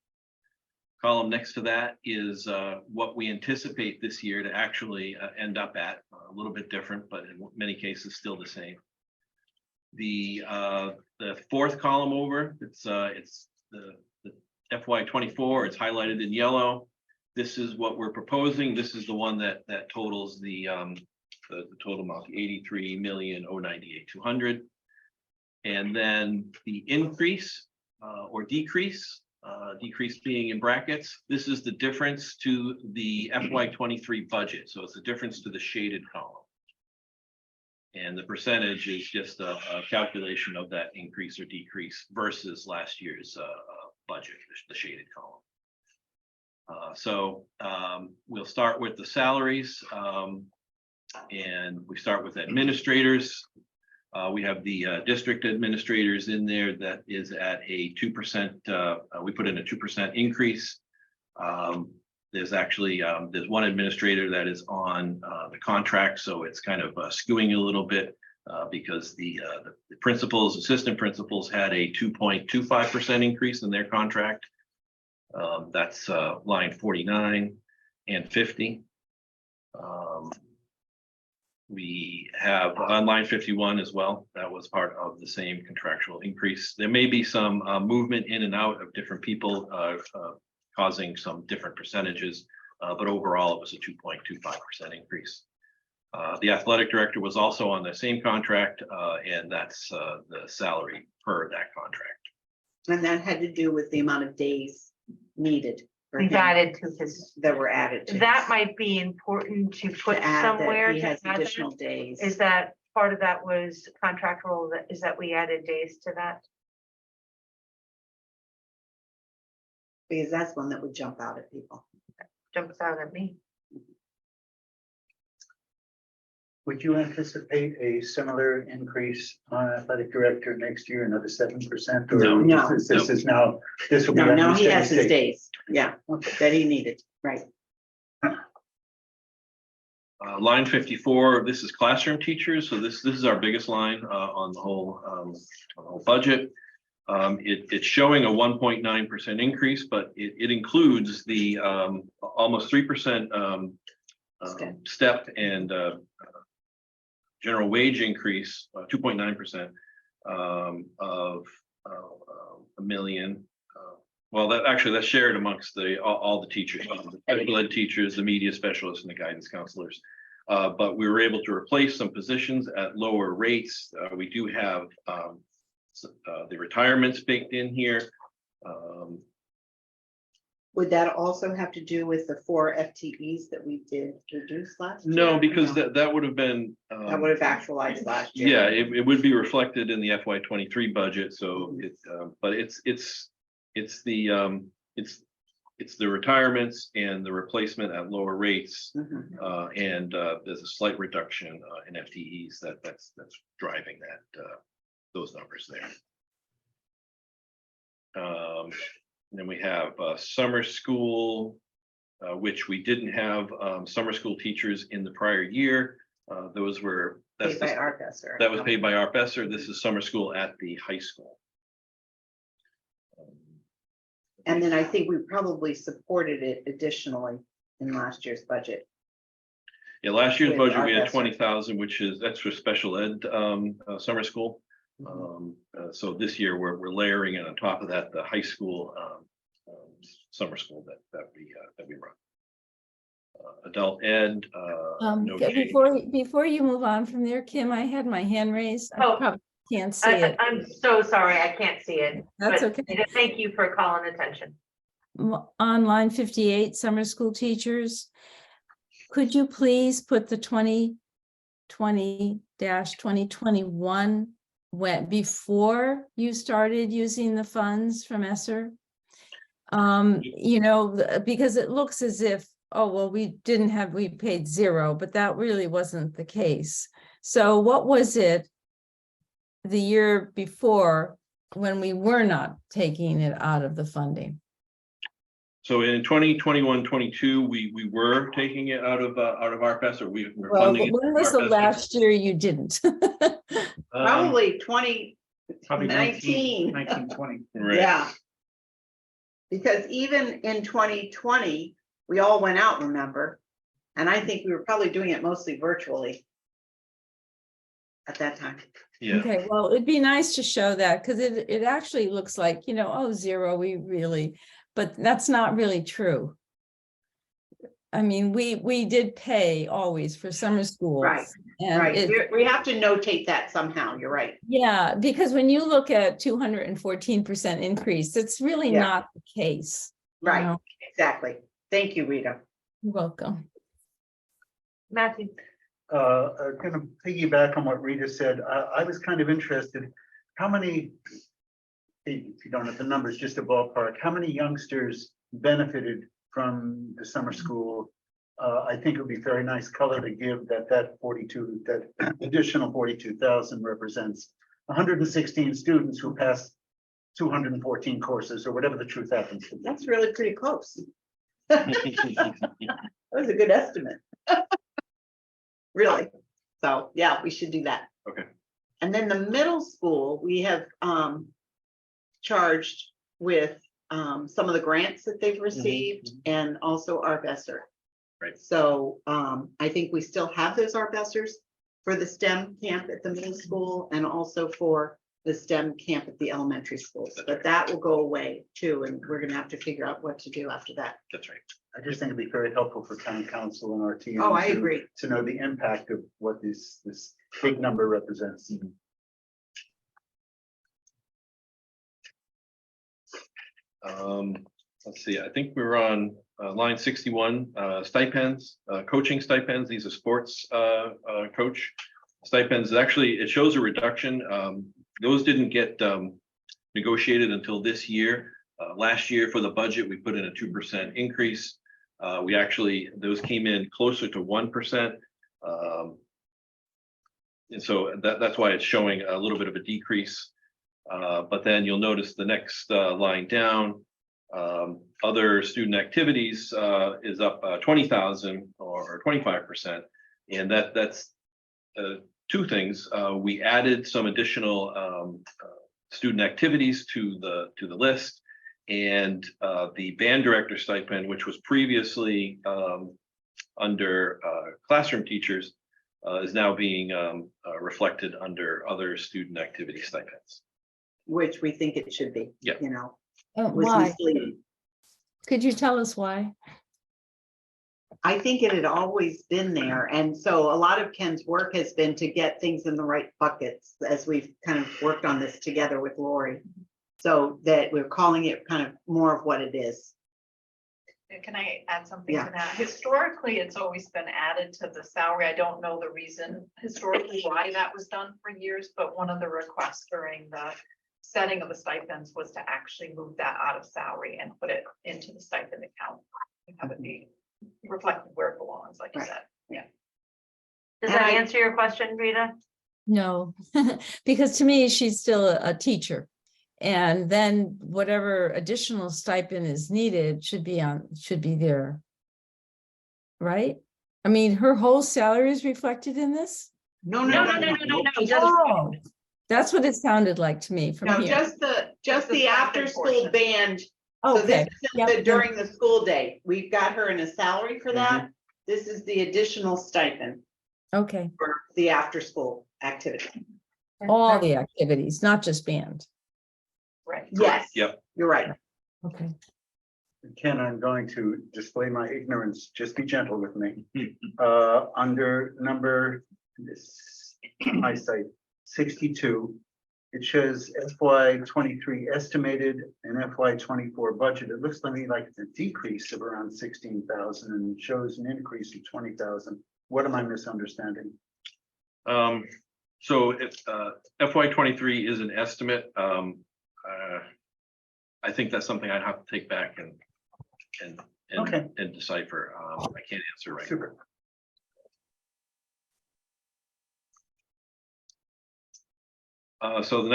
Column next to that is what we anticipate this year to actually end up at, a little bit different, but in many cases still the same. The fourth column over, it's the FY24, it's highlighted in yellow. This is what we're proposing. This is the one that totals the total amount, 83,098,200. And then the increase or decrease, decrease being in brackets, this is the difference to the FY23 budget. So it's the difference to the shaded column. And the percentage is just a calculation of that increase or decrease versus last year's budget, the shaded column. So we'll start with the salaries, and we start with administrators. We have the district administrators in there that is at a 2%. We put in a 2% increase. There's actually there's one administrator that is on the contract, so it's kind of skewing a little bit because the principals, assistant principals had a 2.25% increase in their contract. That's line 49 and 50. We have on line 51 as well. That was part of the same contractual increase. There may be some movement in and out of different people causing some different percentages, but overall it was a 2.25% increase. The athletic director was also on the same contract, and that's the salary per that contract. And that had to do with the amount of days needed. for We've him added to his, That were added to. that his- might be important to put to add that somewhere. He to has add that. additional days. Is that part of that was contractual, is that we added days to that? Because that's one that would jump out at people. Jumps out at me. Would you anticipate a similar increase on athletic director next year, another 7%? No. No. This is now, this will be. No, on now the he steady has his state. days, yeah, that he needed, right. Line 54, this is classroom teachers. So this is our biggest line on the whole budget. It's showing a 1.9% increase, but it includes the almost 3% step and general wage increase, 2.9% of $1 million. Well, that's shared amongst all the teachers, the special ed teachers, the media specialists, and the guidance counselors. But we were able to replace some positions at lower rates. We do have the retirements baked in here. Would that also have to do with the 4 FTEs that we did reduce last year? No, because that would have been. That would have actualized last year. Yeah, it would be reflected in the FY23 budget. So but it's the retirements and the replacement at lower rates, and there's a slight reduction in FTEs that's driving those numbers there. And then we have summer school, which we didn't have summer school teachers in the prior year. Those were Paid by our professor. that was paid by our professor. This is summer school at the high school. And then I think we probably supported it additionally in last year's budget. Yeah, last year's With budget, our we had professor. 20,000, that's for special ed summer school. So this year we're layering it on top of that, the high school summer school that we run. Adult ed, no change. Before you move on from there, Kim, I had my hand raised. I Oh. probably can't see it. I'm so sorry, I can't see it. That's but okay. Thank you for calling attention. On line 58, summer school teachers, could you please put the 2020-2021 went before you started using the funds from ESSER? Because it looks as if, oh, well, we paid zero, but that really wasn't the case. So what was it the year before when we were not taking it out of the funding? So in 2021-22, we were taking it out of our PES, or we were Well, funding it. when was the last year you didn't? Probably 2019. 1920. Right. Yeah. Because even in 2020, we all went out, remember? And I think we were probably doing it mostly virtually at that time. Yeah. Okay, well, it'd be nice to show that because it actually looks like, oh, zero, but that's not really true. I mean, we did pay always for summer schools. Right, And right. We have to notate that somehow. You're right. yeah, because when you look at 214% increase, it's really Yeah. not the case. you Right, know? exactly. Thank you, Rita. You're welcome. Matthew, Kind of piggyback on what Rita said, I was kind of interested, how many, if you don't have the numbers, just a ballpark, how many youngsters benefited from the summer school I think it would be very nice color to give that 42, that additional 42,000 represents 116 students who passed 214 courses, or whatever the truth happens to be. That's really pretty close. That was a good estimate. Really. So, yeah, we should do that. Okay. And then the middle school, we have charged with some of the grants that they've received and also our ARPESER. Right. So I think we still have those ARPESERs for the STEM camp at the middle school and also for the STEM camp at the elementary schools. But that will go away too, and we're gonna have to figure out what to do after that. That's right. I just think it'd be very helpful for town council and our team. Oh, I to- agree. To know the impact of what this big number represents. Let's see, I think we're on line 61, stipends, coaching stipends. These are sports coach stipends. Actually, it shows a reduction. Those didn't get negotiated until this year. Last year for the budget, we put in a 2% increase. We actually, those came in closer to 1%. And so that's why it's showing a little bit of a decrease. But then you'll notice the next line down, other student activities is up 20,000 or 25%. And that's two things. We added some additional student activities to the list. And the band director stipend, which was previously under classroom teachers, is now being reflected under other student activity stipends. Which we think it should be. Yeah. You know. Why? Was misleading. Could you tell us why? I think it had always been there. And so a lot of Ken's work has been to get things in the right buckets as we've kind of worked on this together with Lori. So that we're calling it kind of more of what it is. Can I add something Yeah. to that? Historically, it's always been added to the salary. I don't know the reason historically why that was done for years, but one of the requests during the setting of the stipends was to actually move that out of salary and put it into the stipend account. And have it be reflected where it belongs, like you Right. said. Yeah. Does And that I- answer your question, Rita? No, because to me, she's still a teacher. And then whatever additional stipend is needed should be there. Right? I mean, her whole salary is reflected in this? No. Oh, that's what it sounded like to me from No, here. just the stipend after school portion. band. So this Okay. is Yep, the then- during the school day. We've got her in a salary for that. This is the additional stipend Okay, for the after school activity. all the activities, not just band. Right. Yes. Yep. You're right. Okay. Ken, I'm going to display my ignorance. Just be gentle with me. Under number, this, eyesight, 62, it shows FY 23 estimated and FY 24 budget. It looks to me like it's a decrease of around 16,000 and shows an increase of 20,000. What am I misunderstanding? So if FY 23 is an estimate, I think that's something I'd have to take back and Okay. decipher. I can't answer right now. Super. So the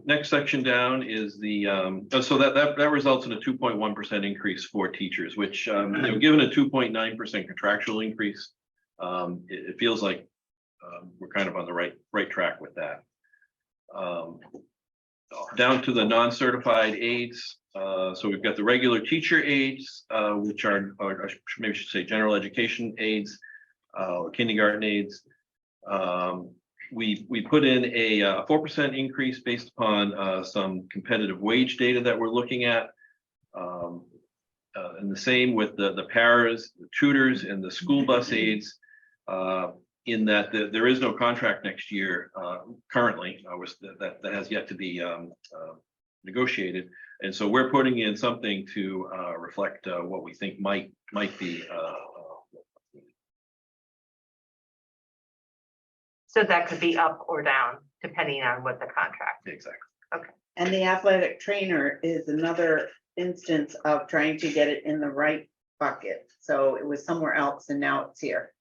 next section down is the, so that results in a 2.1% increase for teachers, which, given a 2.9% contractual increase, it feels like we're kind of on the right track with that. Down to the non-certified aides. So we've got the regular teacher aides, which are, or maybe I should say general education aides, or kindergarten aides. We put in a 4% increase based upon some competitive wage data that we're looking at. And the same with the paras, the tutors, and the school bus aides, in that there is no contract next year currently, that has yet to be negotiated. And so we're putting in something to reflect what we think might be. So that could be up or down, depending on what the contract. Exactly. And the athletic trainer is another instance of trying to get it in the right bucket. So it was somewhere else and now it's here.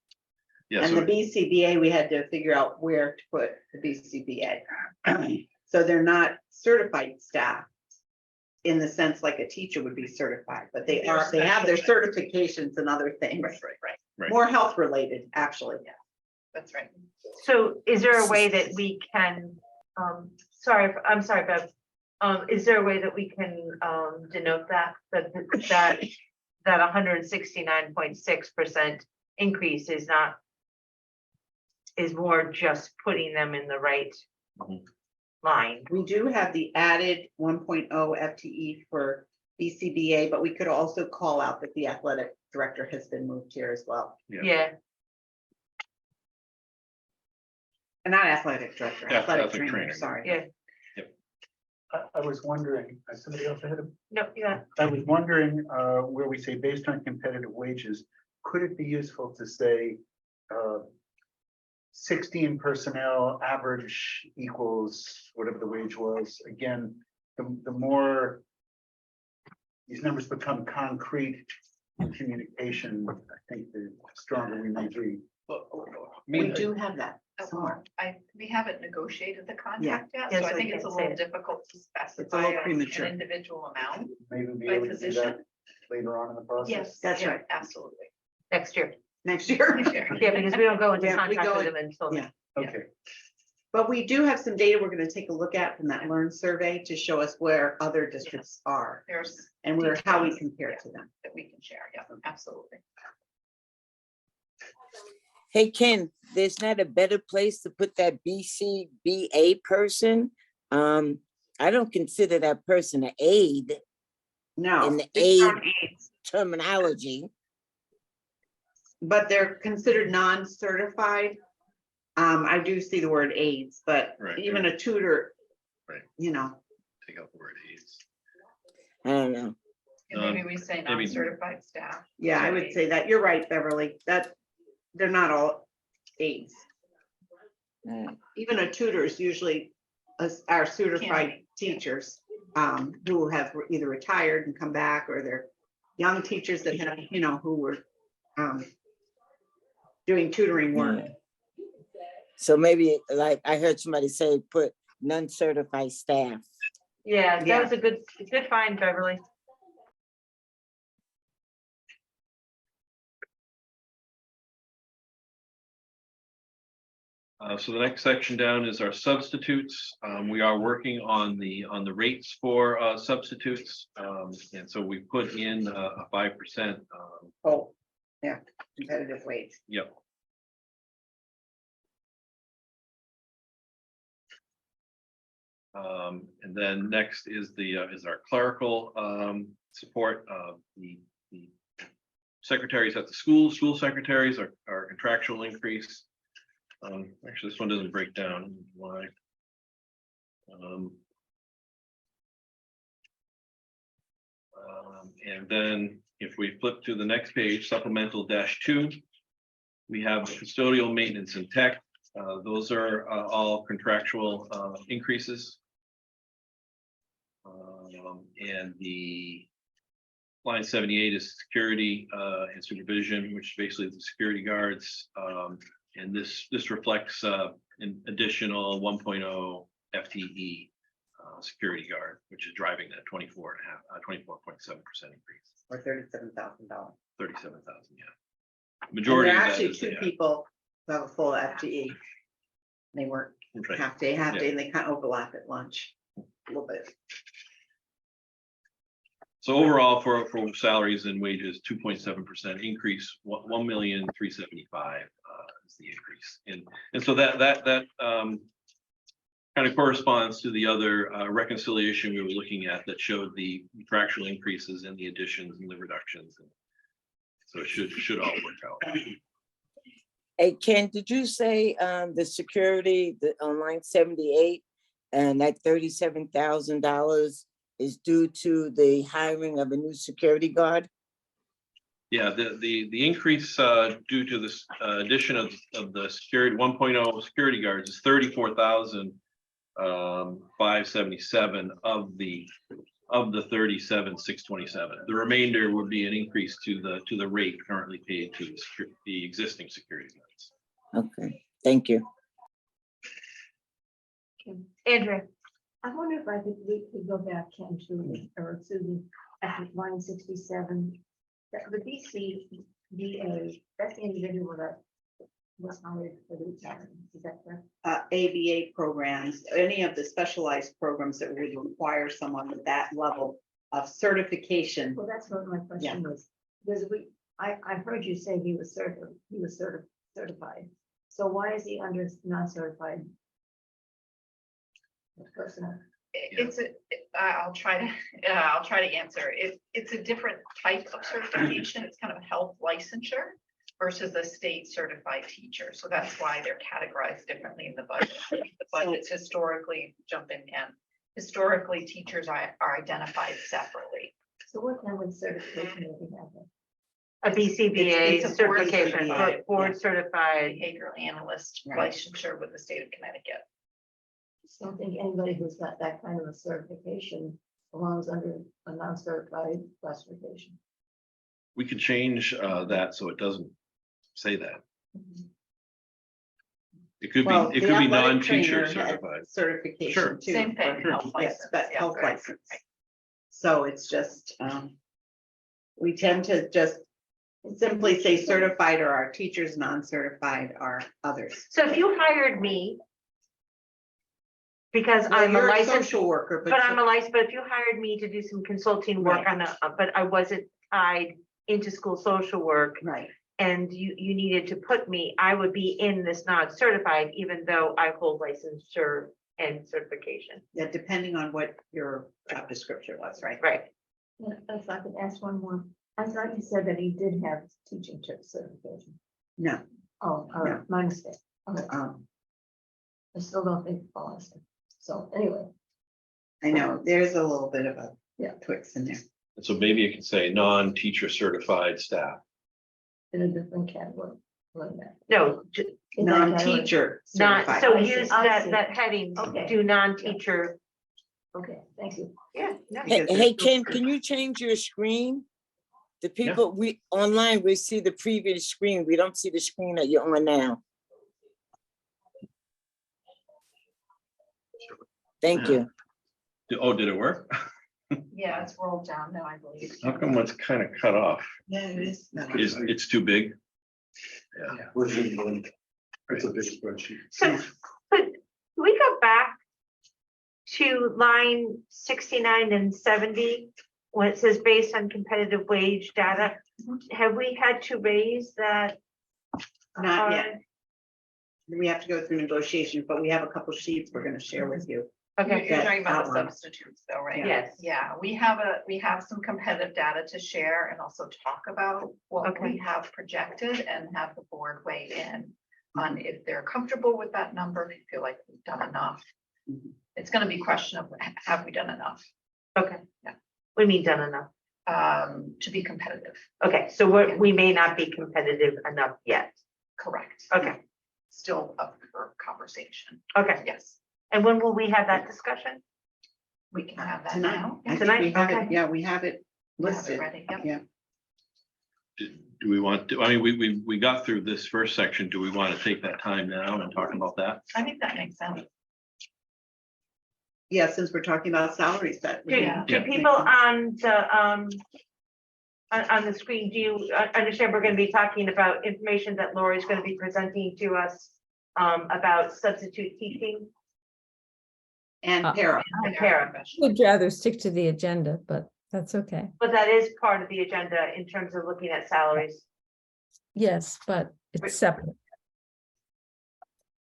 Yeah, And the so, BCBA, we had to figure out where to put the BCBA. So they're not certified staff in the sense like a teacher would be certified, but they They're are, they have their special. certifications and other things. Right. More health related, actually. That's right. So is there a way that we can, I'm sorry, Bev. Is there a way that we can denote that 169.6% increase is not, is more just putting them in the right Mhm. line? We do have the added 1.0 FTE for BCBA, but we could also call out that the athletic director has been moved here as well. Yeah. Yeah, And not athletic director, Yeah, athletic athletic trainer, trainer. sorry. yeah, I was wondering, somebody else ahead of, no, yeah, I was wondering, where we say based on competitive wages, could it be useful to say, 16 personnel average equals whatever the wage was? Again, the more these numbers become concrete in communication, I think the stronger we may be. We do have that Oh, somewhere. we haven't negotiated the contract yet, Yeah, so I so think we it's a can't little say it. difficult to It's a specify little an premature. individual amount. Maybe we'll be By able to do that position? later on in the process. Yes, That's yeah, right. absolutely. next year. Next year. Yeah, because we don't go into Yeah, we contract go with in- them until. yeah. Okay. But we do have some data we're gonna take a look at from that Learn survey to show us where other districts are There's and where, how we details, compare yeah, to them. that we can share, yeah, absolutely. Hey, Ken, there's not a better place to put that BCBA person. I don't consider that person an aide No, in the they aid aren't aides, terminology. but they're considered non-certified. I do see the word aides, but Right. even a tutor. Right. You know, Take out the word aides. I don't know. And maybe we say maybe- non-certified staff. yeah, I would say that. You're right, Beverly, that they're not all aides. Mm. Even a tutor is usually our certified teachers who have either retired and come back, or they're young teachers that have, you know, who were doing tutoring work. Yeah. So maybe, like I heard somebody say, put non-certified staff. Yeah, Yeah. that was a good find, Beverly. So the next section down is our substitutes. We are working on the rates for substitutes. And so we put in a 5%. Oh, yeah, competitive wage. Yep. And then next is is our clerical support. The secretaries at the school secretaries are contractual increase. Actually, this one doesn't break down why. And then if we flip to the next page, supplemental -2, we have custodial maintenance and tech. Those are all contractual increases. And the line 78 is security and supervision, which is basically the security guards. And this reflects an additional 1.0 FTE security guard, which is driving that 24.7% increase. Or $37,000. 37,000, yeah. And Majority there of are that actually is two the, people who have a full FTE. They work right. half day, and they kind of overlap at lunch a little bit. So overall for salaries and wages, 2.7% increase, 1,375,000 is the increase. And so that kind of corresponds to the other reconciliation we were looking at that showed the contractual increases and the additions and the reductions. And so it should all work out. Hey, Ken, did you say the security, on line 78, and that $37,000 is due to the hiring of a new security guard? Yeah, the increase due to this addition of the security 1.0 security guards is 34,577 of the of the 37,627. The remainder would be an increase to the rate currently paid to the existing security guards. Okay, thank you. Andrea, I wonder if we could go back, Ken, to, or Susan, at line 67. The BCBA, that's the individual that was hired for the retirement, is that correct? ABA programs, any of the specialized programs that would require someone with that level of certification. Well, that's what my question was, because I heard you say he was certified. So why is he under non-certified personnel? I'll try to answer. It's a different type of certification. It's kind of a health licensure versus a state certified teacher. So that's why they're categorized differently in the budget. The budgets historically, jump in, Ken. Historically, teachers are identified separately. So what kind of certification do we have then? a BCBA It's a board certification, certified, board certified. Behavioral analyst Right. licensure with the state of Connecticut. I don't think anybody who's got that kind of a certification belongs under a non-certified classification. We could change that so it doesn't say that. It could Well, be, it the could be athletic non-teacher trainer had certified. certification Sure. too. Same thing, for- health yes, license, but yeah, health right, license. right. So it's just, we tend to just simply say certified or our teachers, non-certified are others. So if you hired me, because Well, I'm a you're a licensed, social worker, but I'm a licensed, but if you hired me to do some consulting work Right. on but I wasn't tied into school social work, right. and you needed to put me, I would be in this non-certified, even though I hold licensure and certification. Yeah, depending on what your job description was, right? Right. Yeah, if I could ask one more, I thought you said that he did have teaching certification. No, Oh, all right, my mistake. Okay, um, I still don't think it follows. So anyway, I know, there's a little bit of a Yeah. twix in there. And so maybe it can say non-teacher certified staff. in a different category, like that. No, In that category. Non-teacher not, certified. so I see, use I that, see. that heading, Okay. do non-teacher. Okay, thank you. Yeah. no. Hey, Because hey, there's- Ken, can you change your screen? The people, we, online, we see the previous screen. We don't see the screen that you're on now. Thank Yeah. you. Oh, did it work? Yeah, it's rolled down now, I believe. How come it's kind of cut off? Yeah, it is. It's too big? Yeah, we're doing one. It's a big spreadsheet. So, but can we go back to line 69 and 70, when it says based on competitive wage data? Have we had to raise that? Not yet. We have to go through negotiations, but we have a couple sheets we're gonna share with you. Okay, You're talking about the outline. substitutes though, right? yes. Yeah, we have some competitive data to share and also talk about what Okay. we have projected and have the board weigh in on if they're comfortable with that number, if you feel like we've done enough. Mhm. It's gonna be a question of, have we done enough, Okay. Yeah. We mean done enough. to be competitive? Okay, so we may not be competitive enough yet. Correct. Okay, Still up for conversation. okay. Yes, And when will we have that discussion? we can have that Tonight, now. I think Tonight? we have it, Okay. yeah, we have it We have it listed. ready, yep. Yeah. Do we want to, I mean, we got through this first section. Do we want to take that time now and talk about that? I think that makes sense. Yeah, since we're talking about salaries, that. Do, Yeah. do people on the screen, do you understand we're gonna be talking about information that Lori's gonna be presenting to us about substitute teaching And Uh, para, and para? Would rather stick to the agenda, but that's okay. But that is part of the agenda in terms of looking at salaries. Yes, but it's separate.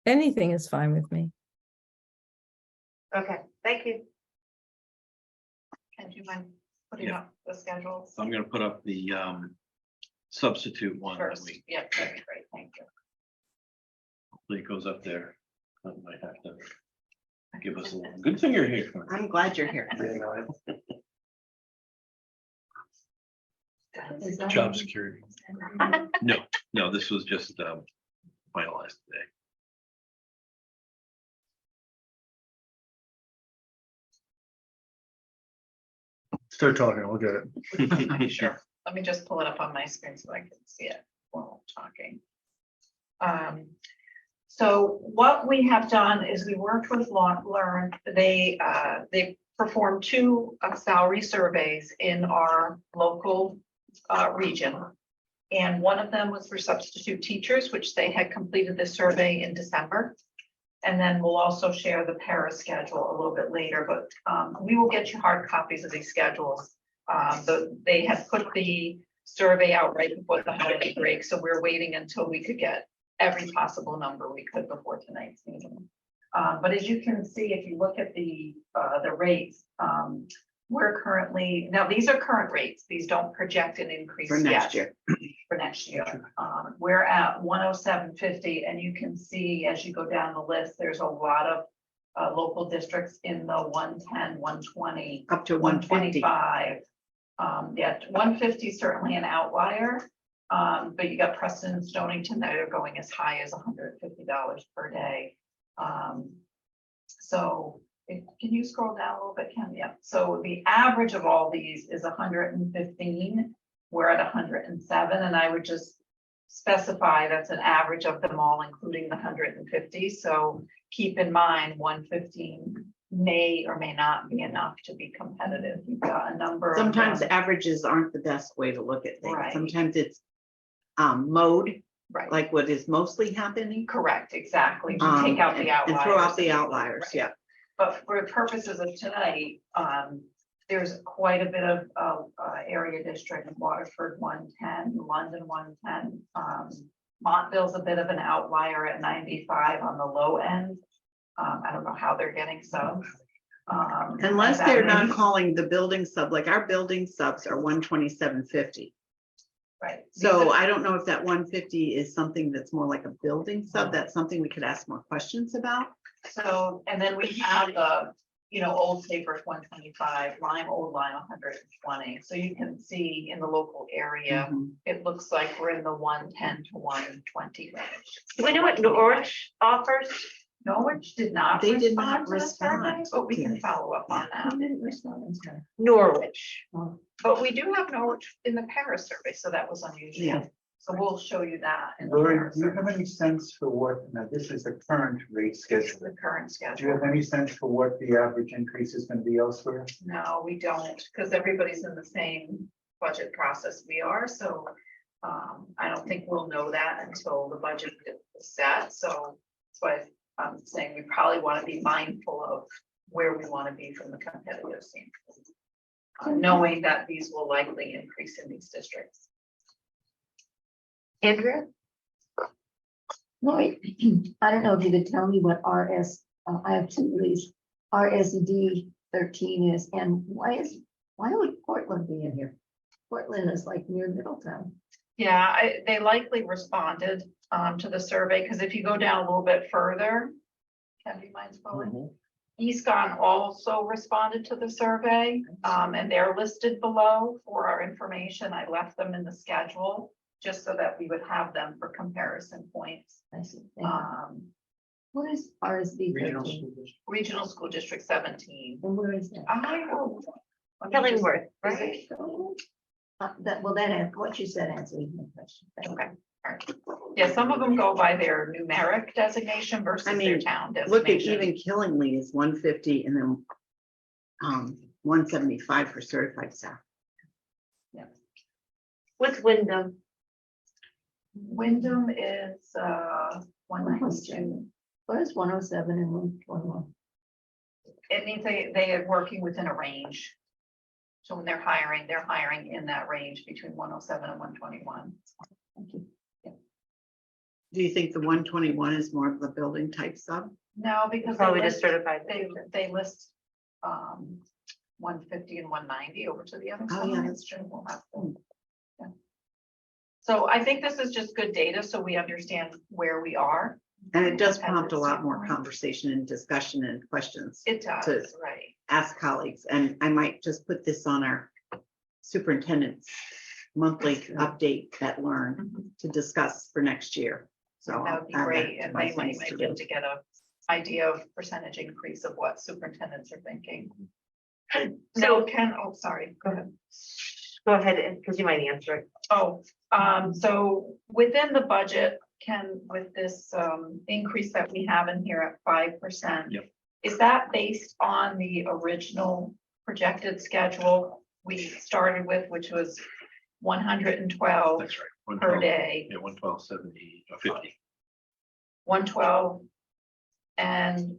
Anything is fine with me. Okay, thank you. Can you mind putting Yeah. up the schedules I'm gonna put up the substitute one that first? we, Yeah, that'd be great, thank you. hopefully it goes up there. I might have to give us a little, good thing you're here. I'm glad you're here. Is that- Job security. No, this was just finalized today. Start talking, I'll get it. Sure, let me just pull it up on my screen so I can see it while I'm talking. So what we have done is we worked with Learn. They performed 2 salary surveys in our local region. And one of them was for substitute teachers, which they had completed the survey in December. And then we'll also share the para schedule a little bit later, but we will get you hard copies of these schedules. They had put the survey out right before the holiday break, so we're waiting until we could get every possible number we could before tonight's meeting. But as you can see, if you look at the rates, we're currently, now these are current rates. These don't project an increase For next yet. year. For next year. We're at 107.50, and you can see as you go down the list, there's a lot of local districts in the 110, 120, Up to 150. 125. Yeah, 150 is certainly an outlier. But you got Preston and Stonington that are going as high as $150 per day. Can you scroll down a little bit, Ken? Yeah. So the average of all these is 115. We're at 107, and I would just specify that's an average of them all, including the 150. So keep in mind 115 may or may not be enough to be competitive. You've got a number of Sometimes them. averages aren't the best way to look at things. Right. Sometimes it's mode, Right. like what is mostly happening. Correct, exactly. To take out the outliers. And throw out the outliers, Right. yeah. But for purposes of tonight, there's quite a bit of area district, Waterford 110, London 110. Montville's a bit of an outlier at 95 on the low end. I don't know how they're getting subs. Unless that they're may not be- calling the building sub, like our building subs are 127.50. Right. So I don't know if that 150 is something that's more like a building sub. That's something we could ask more questions about. So, and then we have the, Old Sabres 125, Old Lyme 120. So you can see in the local area, Mhm. it looks like we're in the 110 to 120 range. Do we know what Norwich offers? Norwich did not. They did not respond to the survey, respond but we to can it. follow up on that. Who didn't respond? Sorry. Norwich. But we do have Norwich in the Paris survey, so that was unusual. Yeah. So we'll show you that in the Lori, Paris do you have survey, any sense for what, now this is the current rate schedule. the current Do you schedule. have any sense for what the average increase is going to be elsewhere? No, we don't, because everybody's in the same budget process we are, so I don't think we'll know that until the budget is set, so that's why I'm saying we probably want to be mindful of where we want to be from the competitive standpoint. Knowing that these will likely increase in these districts. Andrea? No, I don't know if you could tell me what I have 2 of these, RSD 13 is, and why would Portland be in here? Portland is like near Middletown. Yeah, they likely responded to the survey, because if you go down a little bit further, can you mind scrolling? Eastcon also responded to the survey, and they're listed below for our information. I left them in the schedule just so that we would have them for comparison points. I see. Thank you. What is RSD Regional 13? school district. Regional School District 17. And where is that? I know. Let me just- Killingworth, Is right? it? What you said answers my question. Thank you. Okay. All right. Yeah, some of them go by their numeric designation versus their mean, town Look at designation. even Killingly is 150 and then 175 for certified staff. What's Wyndham? Wyndham is 192. What is 107 and 121? It means they are working within a range. So when they're hiring in that range between 107 and 121. Thank you. Do you think the 121 is more of the building type sub? No, because Probably they just list, certified. they list 150 and 190 over to the other Oh, side. yeah, that's true. We'll have to- yeah. So I think this is just good data, so we understand where we are. And it does As prompt a it's lot more standpoint. conversation and discussion and questions. It does, right. Ask colleagues, and I might just put this on our superintendent's monthly update at Learn Mhm. to discuss for next year. So That would be I'll add great, to and my they might things to be able do. to get a idea of percentage increase of what superintendents are thinking. No, Ken, oh, sorry, go ahead. Go ahead, and because you might answer it. Oh, so within the budget, Ken, with this increase that we have in here at 5%. Yep. Is that based on the original projected schedule we started with, which was 112 That's right. per 112, day, Yeah, 112.70 or 50. 112? And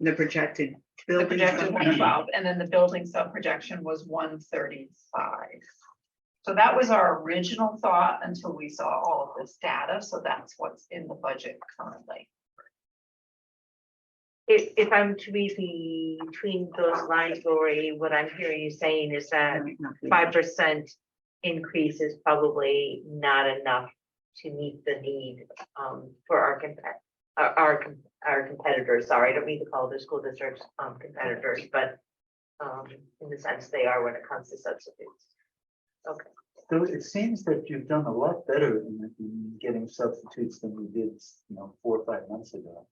The projected. the building projected fund. 112, and then the building sub projection was 135. So that was our original thought until we saw all of this data, so that's what's in the budget currently. If I'm to read between those lines, Lori, what I'm hearing you saying is that 5% increase is probably not enough to meet the need for our competitors. Sorry, I don't mean to call the school districts competitors, but in the sense they are when it comes to substitutes. Okay. So it seems that you've done a lot better in getting substitutes than we did, 4 or 5 months ago.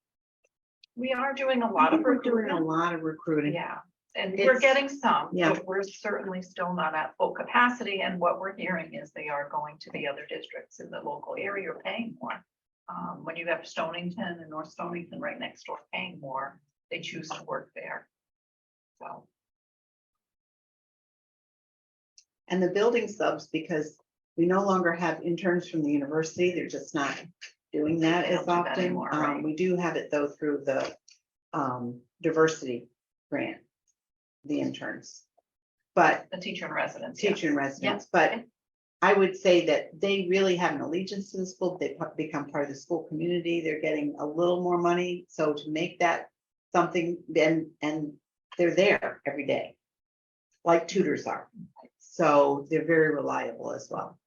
We are doing a lot of We're doing a recruitment. lot of recruiting. Yeah, and we're It's- getting some, yeah. but we're certainly still not at full capacity, and what we're hearing is they are going to the other districts in the local area are paying more. When you have Stonington and North Stonington right next door paying more, they choose to work there. So, And the building subs, because we no longer have interns from the university, they're just not doing that They don't as do that often. anymore, right. We do have it though through the diversity grant, the interns. But the teacher in residence. yes. teacher in residence, but I would say that they really have an allegiance to the school. They become part of the school community. They're getting a little more money. So to make that something, then, and they're there every day, like tutors are. So they're very reliable as well.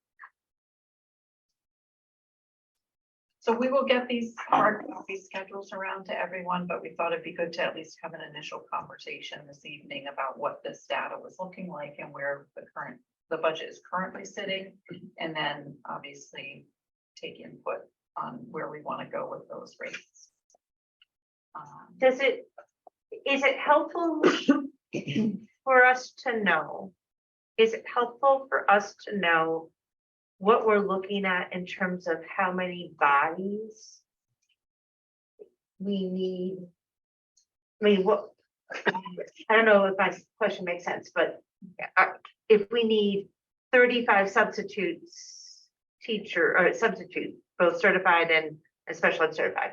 So we will get these hard copy schedules around to everyone, but we thought it'd be good to at least have an initial conversation this evening about what this data was looking like and where the budget is currently sitting. And then obviously take input on where we want to go with those rates. Is it helpful for us to know? Is it helpful for us to know what we're looking at in terms of how many bodies we need? I mean, I don't know if my question makes sense, but if we need 35 substitutes, both certified and special ed certified,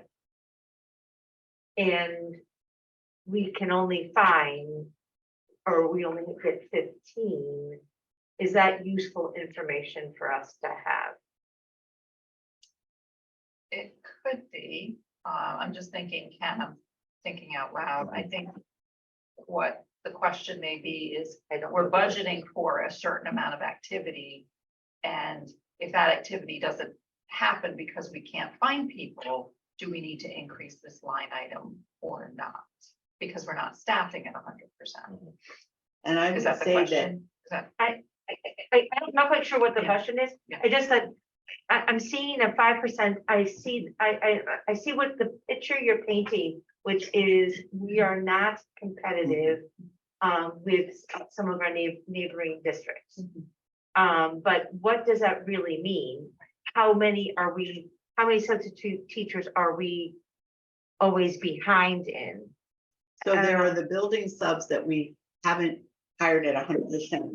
and we can only find, or we only get 15, is that useful information for us to have? It could be, I'm just thinking, Ken, I'm thinking out loud. I think what the question may be is, we're budgeting for a certain amount of activity. And if that activity doesn't happen because we can't find people, do we need to increase this line item or not? Because we're not staffing at 100%. And I would Is that the say that question? Is that? I'm not quite sure what the Yeah. question is. Yeah. I just said, I'm seeing a 5%. I see what the picture you're painting, which is we are not competitive with some of our neighboring districts. But what does that really mean? How many substitute teachers are we always behind in? so there are the building subs that we haven't hired at 100%.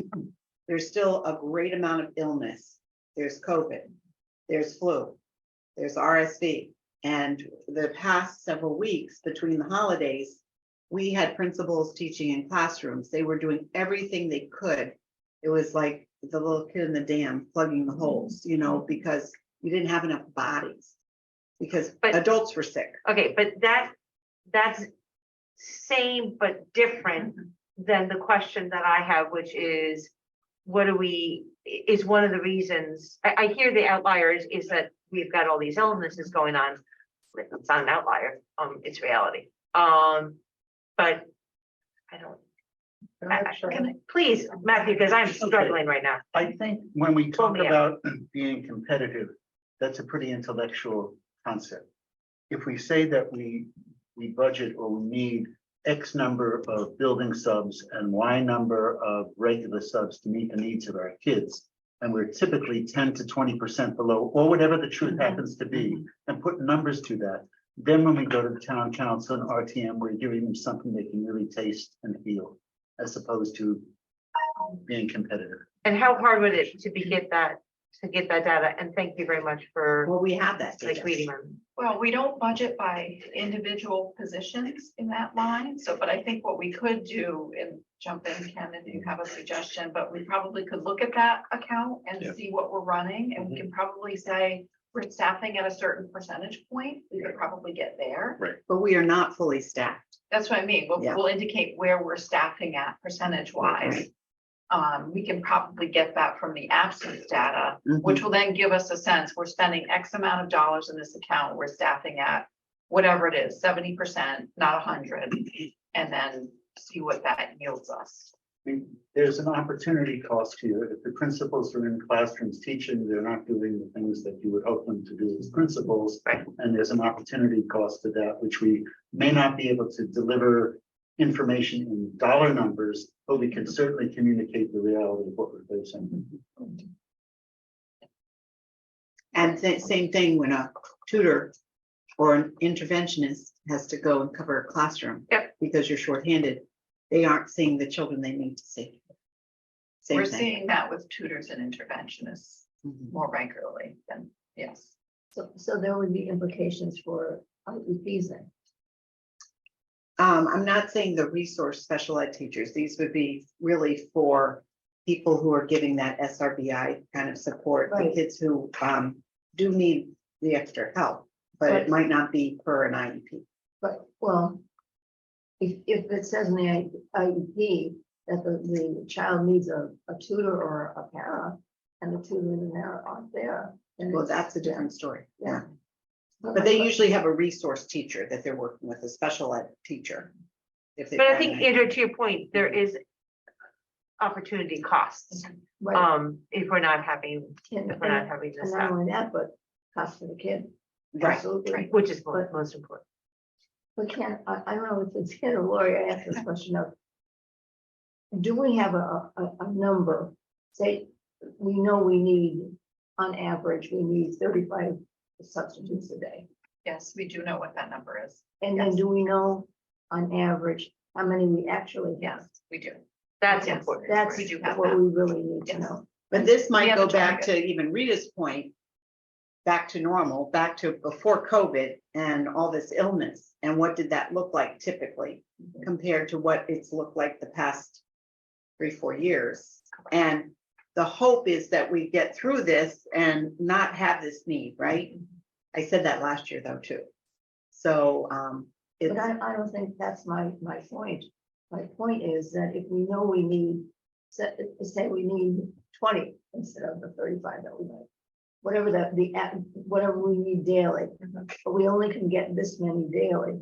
There's still a great amount of illness. There's COVID, there's flu, there's RSV. And the past several weeks between the holidays, we had principals teaching in classrooms. They were doing everything they could. It was like the little kid in the dam plugging the holes, because we didn't have enough bodies. Because adults were sick. Okay, but that's same but different than the question that I have, which is, is one of the reasons, I hear the outliers is that we've got all these illnesses going on. It's not an outlier, it's reality. But I don't, please, Matthew, because I'm struggling right now. I think when we Pull talk me about being competitive, that's a pretty intellectual concept. If we say that we budget or we need X number of building subs and Y number of regular subs to meet the needs of our kids. And we're typically 10 to 20% below, or whatever the truth happens to be, and put numbers to that. Then when we go to the town council and RTM, we're giving them something they can really taste and feel, as opposed to being competitive. And how hard would it get that data? And thank you very much for Well, we have that. like data. reading them. Well, we don't budget by individual positions in that line, so, but I think what we could do, and jump in, Ken, if you have a suggestion, but we probably could look at that account and Yeah. see what we're running, and we can probably say, we're staffing at a certain percentage point, we could probably get there. Right. But we are not fully staffed. That's what I mean, Yeah. we'll indicate where we're staffing at percentage wise. We can probably get that from the absence data, which will then give us a sense, we're spending X amount of dollars in this account, we're staffing at whatever it is, 70%, not 100, and then see what that yields us. I mean, there's an opportunity cost here. If the principals are in classrooms teaching, they're not doing the things that you would hope them to do as principals. Right. And there's an opportunity cost to that, which we may not be able to deliver information in dollar numbers, but we can certainly communicate the reality of what we're facing. And same thing when a tutor or an interventionist has to go and cover a classroom. Yep. Because you're shorthanded, they aren't seeing the children they need to see. Same We're thing. seeing that with tutors and interventionists Mhm. more regularly than, yes. So there would be implications for IEPs then. I'm not saying the resource special ed teachers, these would be really for people who are giving that SRBI kind of support, the Right. kids who do need the extra help, but it might not be per an IEP. But, well, if it says in the IEP that the child needs a tutor or a para, and the tutor and the para aren't there. then Well, it's- that's a different story. Yeah. But they usually have a resource teacher that they're working with, a special ed teacher. If they But I have think, an Andrew, to your point, there is opportunity costs, Right, if we're not having, and if we're not having this, not only that, but cost for the kid. Right, Absolutely. which is But- most important. But I don't know if it's Ken or Lori, I asked this question of, do we have a number? Say, we know we need, on average, we need 35 substitutes a day. Yes, we do know what that number is. And then Yes. do we know, on average, how many we actually have? Yes, we do. That's Yes. important. That's We do have what that. we really need to Yes. know. but this We might have go a back target. to even Rita's point. Back to normal, back to before COVID and all this illness, and what did that look like typically? Compared to what it's looked like the past 3-4 years. And the hope is that we get through this and not have this need, right? I said that last year though, too. So, But I don't think that's my point. My point is that if we know we need, say we need 20 instead of the 35 that we like. Whatever whatever we need daily, but we only can get this many daily.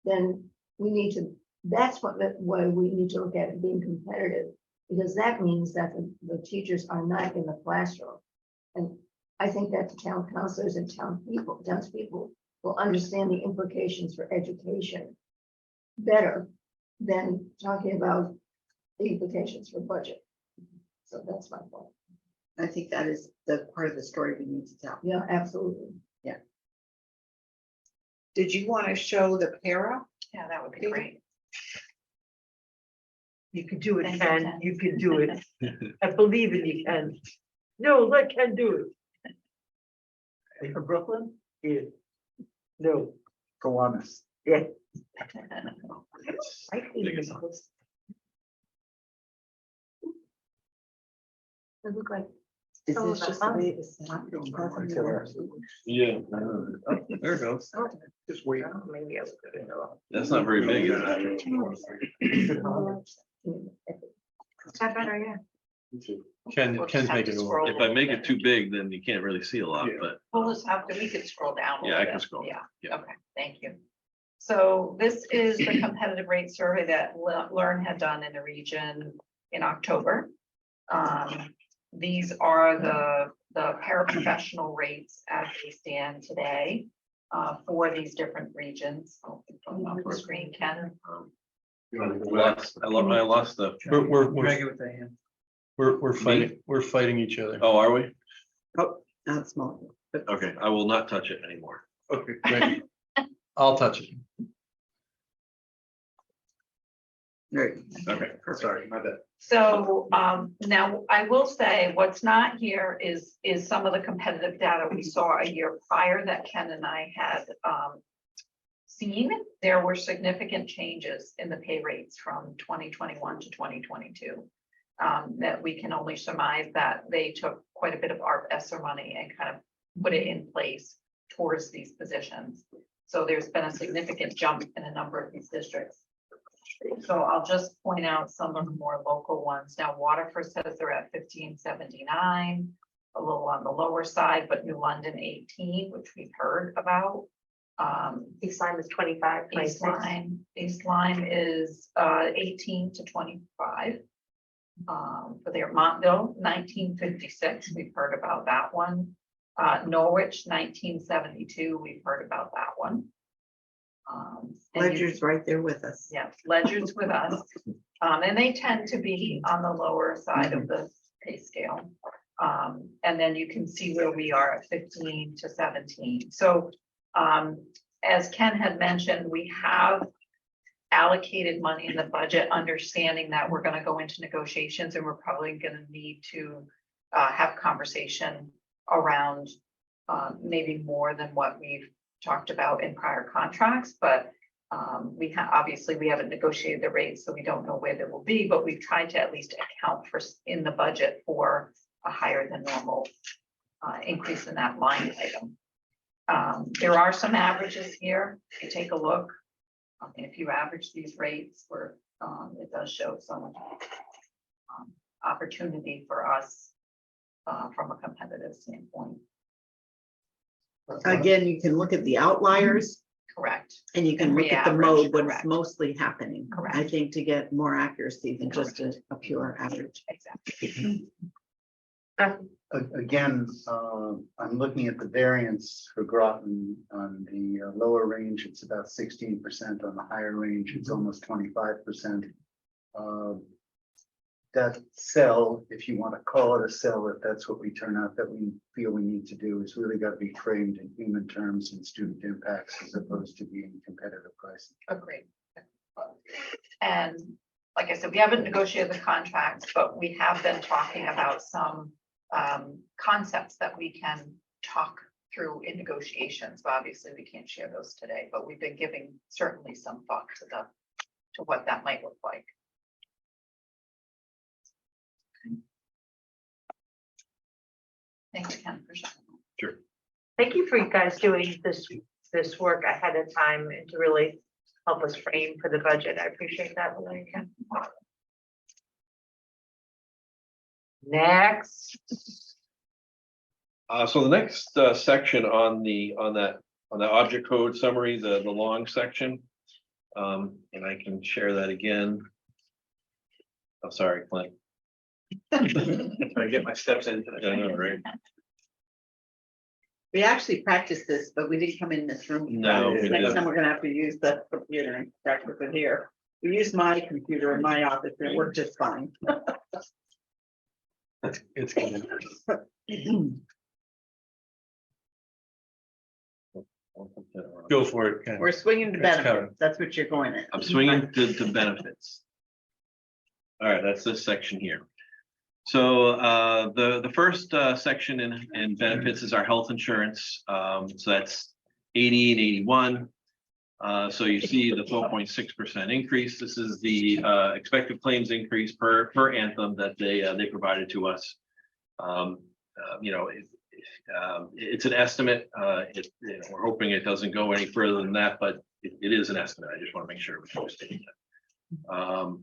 Then we need to, that's why we need to look at it being competitive. Because that means that the teachers are not in the classroom. And I think that the town councilors and townspeople will understand the implications for education better than talking about the implications for budget. So that's my point. I think that is the part of the story we need to tell. Yeah, absolutely. Did you want to show the para? Yeah, that would be Okay. great. You can do it, Thank you, Ken, Ken. you can do it. I believe in you, Ken. No, let Ken do it. Hey, from Brooklyn? Yeah. No. Go honest. Yeah. It look like, Is Oh, this that's just the fine. way it was set up? Yeah, there it goes. Just wait. Maybe I was good enough. That's not very big, is it? Is that better, yeah? We'll just Ken's have making to it scroll If a I little make bit. it too big, then you can't really see a lot, Yeah. but We'll just have to, we could scroll down. a yeah, little I can bit. scroll. Yeah, Yeah. okay, thank you. So this is the competitive rate survey that Learn had done in the region in October. These are the paraprofessional rates as they stand today. for these different regions. I'll put them on the screen, Ken. I lost the. We're fighting each other. Oh, are we? Oh, that's small. Okay, I will not touch it anymore. Okay, great. I'll touch it. Right. Okay. Sorry, my bad. So now I will say what's not here is some of the competitive data we saw a year prior that Ken and I had seen. There were significant changes in the pay rates from 2021 to 2022. That we can only surmise that they took quite a bit of ARP ESSER money and kind of put it in place towards these positions. So there's been a significant jump in a number of these districts. So I'll just point out some of the more local ones. Now Waterford says they're at 1579, a little on the lower side, but New London 18, which we've heard about. East Lyme is 25, 26. East Lyme is 18 to 25. For their Montville, 1956, we've heard about that one. Norwich, 1972, we've heard about that one. Ledger's right there with us. Yeah, Ledger's with us. And they tend to be on the lower side of the pay scale. And then you can see where we are at 15 to 17. So as Ken had mentioned, we have allocated money in the budget, understanding that we're going to go into negotiations and we're probably going to need to have conversation around maybe more than what we've talked about in prior contracts, but obviously we haven't negotiated the rates, so we don't know where they will be, but we've tried to at least account for in the budget for a higher than normal increase in that line item. There are some averages here. If you take a look, if you average these rates, it does show some opportunity for us from a competitive standpoint. Again, you can look at the outliers Correct. and you can And look at the reaverage, mode when correct. it's mostly happening. Correct. I think to get more accuracy than just a pure average. Exactly. Again, I'm looking at the variance for Groton on the lower range, it's about 16%. On the higher range, it's almost 25%. That cell, if you want to call it a cell, if that's what we turn out that we feel we need to do, is really got to be framed in human terms and student impacts as opposed to being competitive pricing. Agreed. And like I said, we haven't negotiated the contracts, but we have been talking about some concepts that we can talk through in negotiations. But obviously we can't share those today, but we've been giving certainly some thought to what that might look like. Thank you, Ken, for sharing. Sure. Thank you for you guys doing this work ahead of time and to really help us frame for the budget. I appreciate that. Next. So the next section on the object code summary, the long section, and I can share that again. I'm sorry, Clint. I get my steps in today. I know, right? We actually practiced this, but we didn't come in this room. to No, practice. we Next didn't. time we're gonna have to use the computer and practice it here. We used my computer in my office and it worked just fine. It's good. Go for it, Ken. We're swinging to Thanks, Kevin. benefits. That's what you're going at. I'm swinging to benefits. All right, that's this section here. So the first section in benefits is our health insurance. So that's 80 and 81. So you see the 4.6% increase. This is the expected claims increase per anthem that they provided to us. You know, it's an estimate. We're hoping it doesn't go any further than that, but it is an estimate. I just want to make sure we understand that.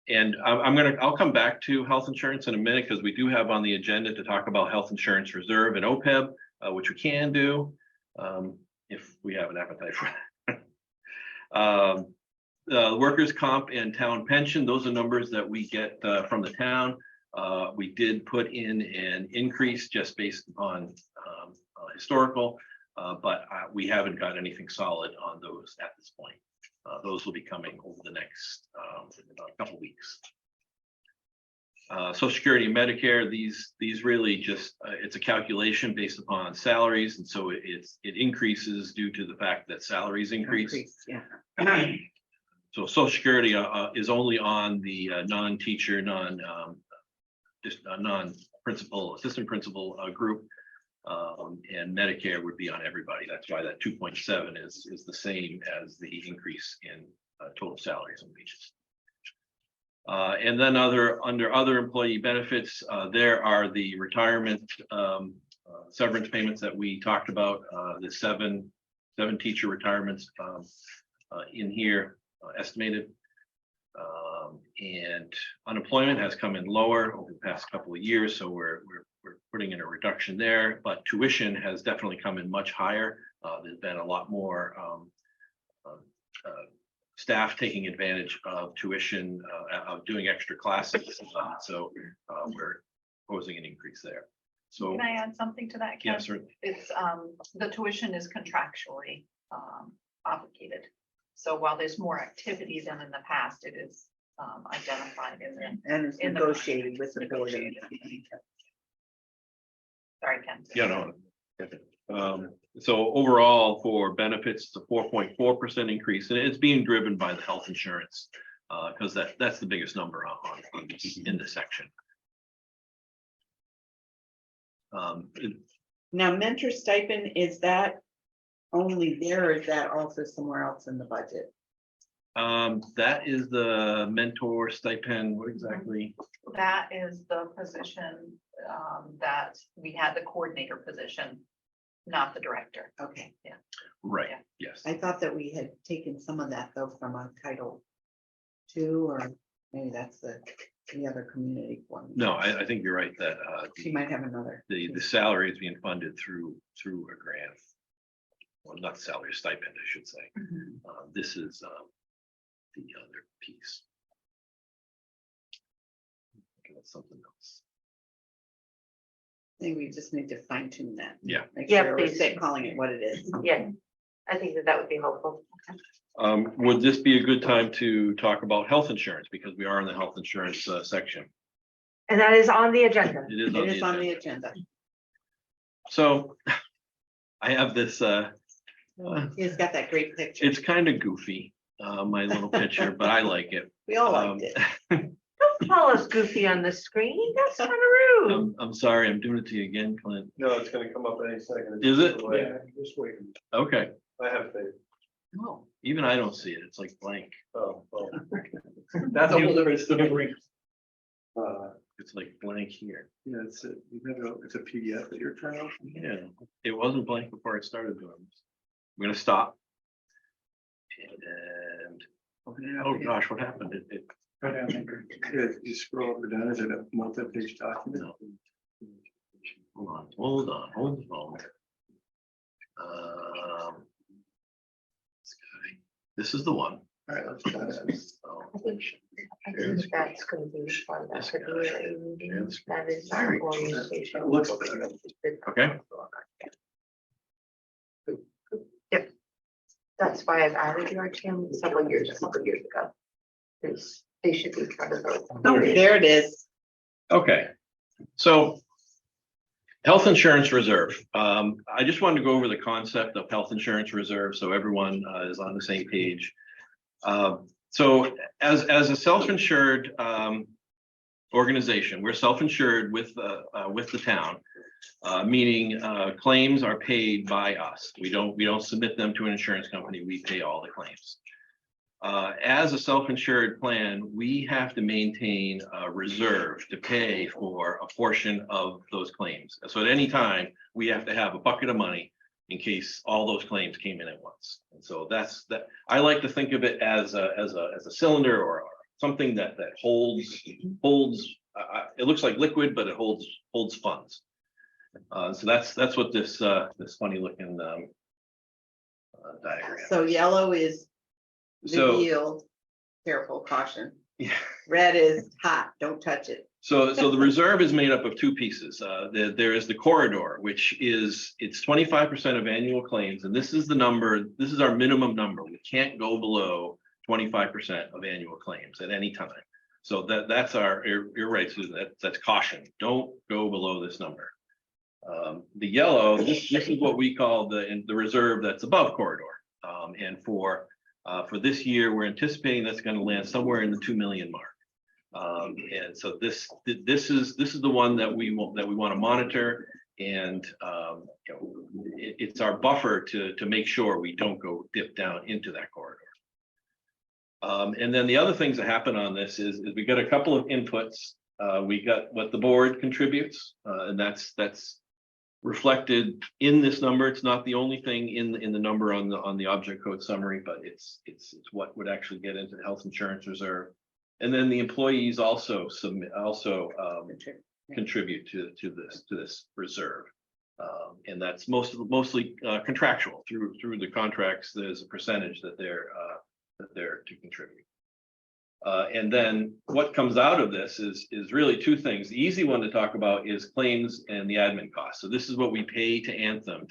And I'll come back to health insurance in a minute because we do have on the agenda to talk about health insurance reserve and OPEB, which we can do if we have an appetite for that. Workers' comp and town pension, those are numbers that we get from the town. We did put in an increase just based upon historical. But we haven't got anything solid on those at this point. Those will be coming over the next couple weeks. Social Security and Medicare, these really just, it's a calculation based upon salaries, and so it increases due to the fact that salaries increase. Yeah. So Social Security is only on the non-teacher, non-principal, assistant principal group. And Medicare would be on everybody. That's why that 2.7 is the same as the increase in total salaries and wages. And then under other employee benefits, there are the retirement severance payments that we talked about, the seven teacher retirements in here estimated. And unemployment has come in lower over the past couple of years, so we're putting in a reduction there, but tuition has definitely come in much higher. There's been a lot more staff taking advantage of tuition, of doing extra classes. So we're proposing an increase there. So Can I add something to that, Ken? yes, sir. It's, the tuition is contractually obligated. So while there's more activity than in the past, it is identified in the. And it's in the negotiated with the board. negotiated. Sorry, Ken. Yeah, no. So overall for benefits, it's a 4.4% increase, and it's being driven by the health insurance because that's the biggest number on in this section. Now, mentor stipend, is that only there, or is that also somewhere else in the budget? That is the mentor stipend. What exactly? That is the position that we had, the coordinator position, not the director. Okay, Yeah. Right. Yeah. Yes. I thought that we had taken some of that though from a Title II, or maybe that's the other community one. No, I think you're right that She might have another. the salary is being funded through a grant. Well, not salary, stipend, I should say. Mhm. This is the other piece. Okay, that's something else. I think we just need to fine tune that. Yeah. Make Yeah, sure we're please. calling it what it is. Yeah, I think that would be helpful. Would this be a good time to talk about health insurance, because we are in the health insurance section? And that is on the agenda. It is It is on on the the agenda. So I have this. He's got that great picture. It's kind of goofy, my little picture, but I like it. We all liked it. Don't call us goofy on the screen. That's kind of rude. I'm sorry, I'm doing it to you again, Clint. No, it's gonna come up any second. Is it? Yeah, just wait. Okay. I have faith. No, even I don't see it. It's like blank. Oh, well. That's a whole different story. It's like blank here. Yeah, it's a PDF that you're trying. Yeah, it wasn't blank before I started doing this. I'm gonna stop. And oh gosh, what happened? It Right down there. Good. You scroll up or down, is it a multi-page document? no. Hold on. This is the one. All right, let's try that. Oh, I think that's gonna be part of that. This guy. February meeting. Yeah, this That is our orientation. It looks better. Okay. Yep. That's why I've added your team a couple years ago. Because they should be part of those. Oh, there it is. Okay, so health insurance reserve. I just wanted to go over the concept of health insurance reserve so everyone is on the same page. So as a self-insured organization, we're self-insured with the town, meaning claims are paid by us. We don't submit them to an insurance company. We pay all the claims. As a self-insured plan, we have to maintain a reserve to pay for a portion of those claims. So at any time, we have to have a bucket of money in case all those claims came in at once. And so that's that. I like to think of it as a cylinder or something that holds. It looks like liquid, but it holds funds. So that's what this funny looking diagram. So yellow is the So yield, careful caution, Yeah. Red is hot, don't touch it. So the reserve is made up of two pieces. There is the corridor, which is, it's 25% of annual claims, and this is the number, this is our minimum number. We can't go below 25% of annual claims at any time. So that's our, you're right, Susan, that's caution. Don't go below this number. The yellow, this is what we call the reserve that's above corridor. And for this year, we're anticipating that's going to land somewhere in the 2 million mark. And so this is the one that we want to monitor, and you know, it's our buffer to make sure we don't go dip down into that corridor. And then the other things that happen on this is we got a couple of inputs. We got what the board contributes, and that's reflected in this number. It's not the only thing in the number on the object code summary, but it's what would actually get into the health insurance reserve. And then the employees also contribute to this reserve. And that's mostly contractual through the contracts. There's a percentage that they're to contribute. And then what comes out of this is really two things. The easy one to talk about is claims and the admin costs. So this is what we pay to Anthem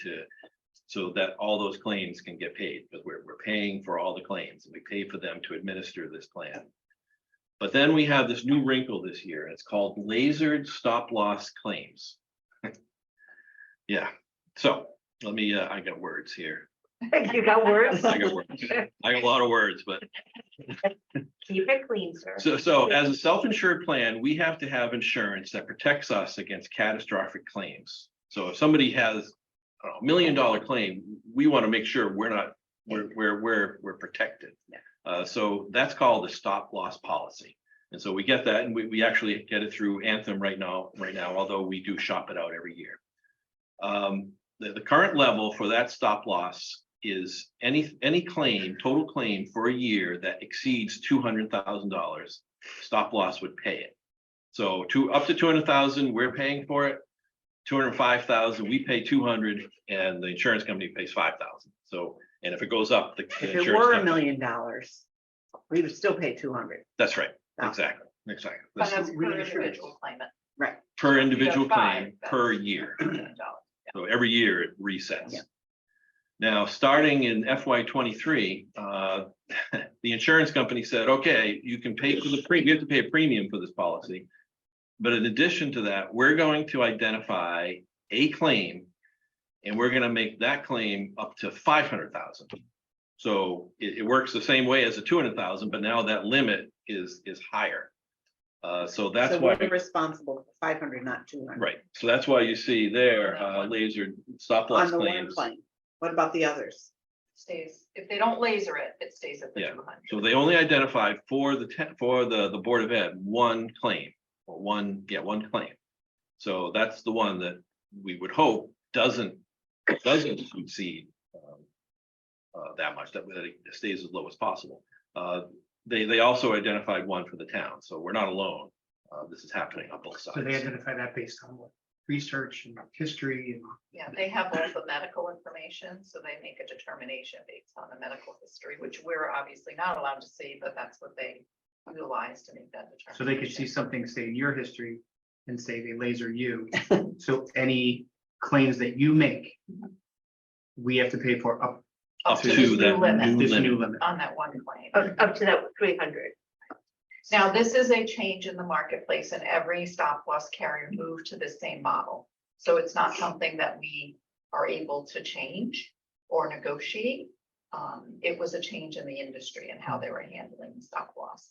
so that all those claims can get paid, because we're paying for all the claims, and we pay for them to administer this plan. But then we have this new wrinkle this year. It's called lasered stop loss claims. Yeah. So let me, I got words here. You got words? I got words. I got a lot of words, but. Keep it clean, sir. So as a self-insured plan, we have to have insurance that protects us against catastrophic claims. So if somebody has $1 million claim, we want to make sure we're protected. So that's called a stop loss policy. And so we get that, and we actually get it through Anthem right now, although we do shop it out every year. The current level for that stop loss is any claim, total claim for a year that exceeds $200,000, stop loss would pay it. So up to 200,000, we're paying for it. 205,000, we pay 200, and the insurance company pays 5,000. So, and if it goes up, the If insurance it were $1 company- million, we would still pay 200. That's right. Oh. Exactly. But That's that's per individual claimant. Right. per individual got five, claim per year. $10. So every year it resets. Yeah. Now, starting in FY23, the insurance company said, okay, you can pay for the premium, you have to pay a premium for this policy. But in addition to that, we're going to identify a claim, and we're going to make that claim up to 500,000. So it works the same way as a 200,000, but now that limit is higher. So that's why we're responsible for 500, not 200. right. So that's why you see there laser stop loss On the one claims. claim. What about the others? Stays, if they don't laser it, it stays at the Yeah. 200. So they only identified for the Board of Ed one claim, or one claim. So that's the one that we would hope doesn't exceed that much, that it stays as low as possible. They also identified one for the town, so we're not alone. This is happening on both sides. So they identify that based on what? Research and history and. Yeah, they have all the medical information, so they make a determination based on the medical history, which we're obviously not allowed to see, but that's what they utilize to make that determination. So they could see something, say, in your history and say they laser you. So any claims that you make, we have to pay for up Up to to this new that limit. this limit. new limit. On that one claim. Up to that 300. Now, this is a change in the marketplace, and every stop loss carrier moved to the same model. So it's not something that we are able to change or negotiate. It was a change in the industry and how they were handling stop loss.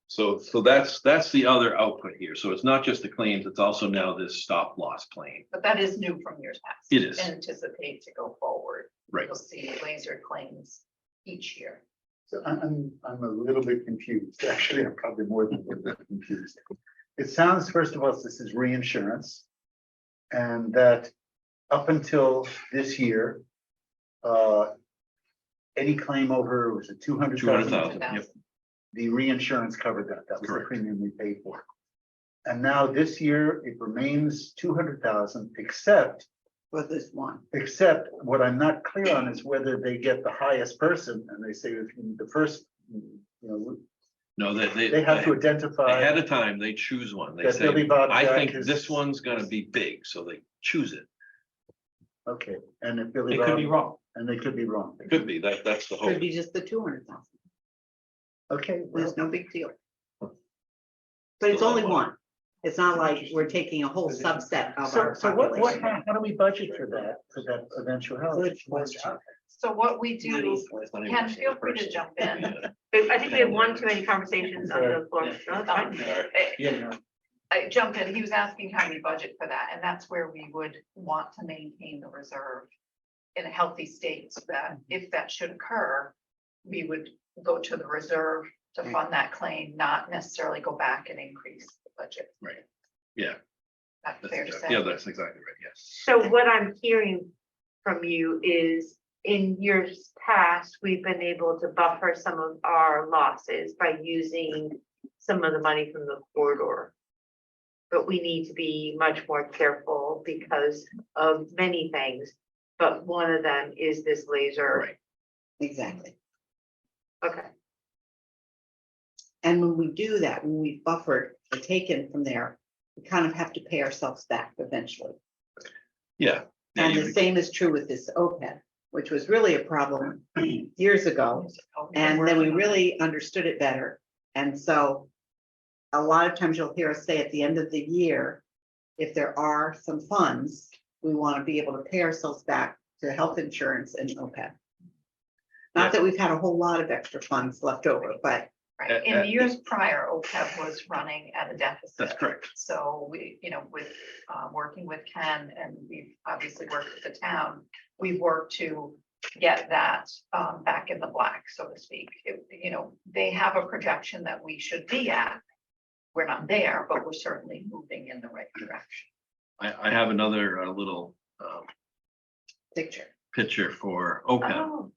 So that's the other output here. So it's not just the claims, it's also now this stop loss claim. But that is new from years past. It is. Anticipate to go forward. Right. You'll see laser claims each year. So I'm a little bit confused. Actually, I'm probably more than a little bit confused. It sounds, first of all, this is reinsurance. And that up until this year, any claim over, was it 200,000? 200,000. Yep. The reinsurance covered that. That was the Correct. premium we paid for. And now this year, it remains 200,000, except For this one. what I'm not clear on is whether they get the highest person, and they say if the first No, they have to identify. ahead of time, they choose one. They That say, Billy Bob I Jack think is- this one's gonna be big, so they choose it. Okay, and if Billy It could Bob, be wrong. and they could be wrong. It could be, that's the Could hope. be just the 200,000. Okay, well, There's no big deal. But it's only one. It's not like we're taking a whole subset of our so what, population. how do we budget for that eventuality? So what we do, It's not even Ken, feel free to person. jump in. I think we have one too many conversations on the floor. No, it's fine. I jump in, he was asking how we budget for that, and that's where we would want to maintain the reserve in a healthy state, so that if that should occur, we would go to the reserve to fund that claim, not necessarily go back and increase the budget. Right, yeah. That's That's fair to exactly- say. Yeah, that's exactly right, yes. So what I'm hearing from you is in years past, we've been able to buffer some of our losses by using some of the money from the corridor. But we need to be much more careful because of many things. But one of them is this laser. Right. Exactly. Okay, And when we do that, when we buffered or taken from there, we kind of have to pay ourselves back eventually. Yeah. Yeah, And you- the same is true with this OPEB, which was really a problem years ago. And then we really understood it better. And so a lot of times you'll hear us say at the end of the year, if there are some funds, we want to be able to pay ourselves back to health insurance and OPEB. Not that we've had a whole lot of extra funds left over, but Right, in the years prior, OPEB was running at a deficit. That's correct. So we, with working with Ken, and we've obviously worked with the town, we've worked to get that back in the black, so to speak. They have a projection that we should be at. We're not there, but we're certainly moving in the right direction. I have another little picture. picture for OPEB. oh,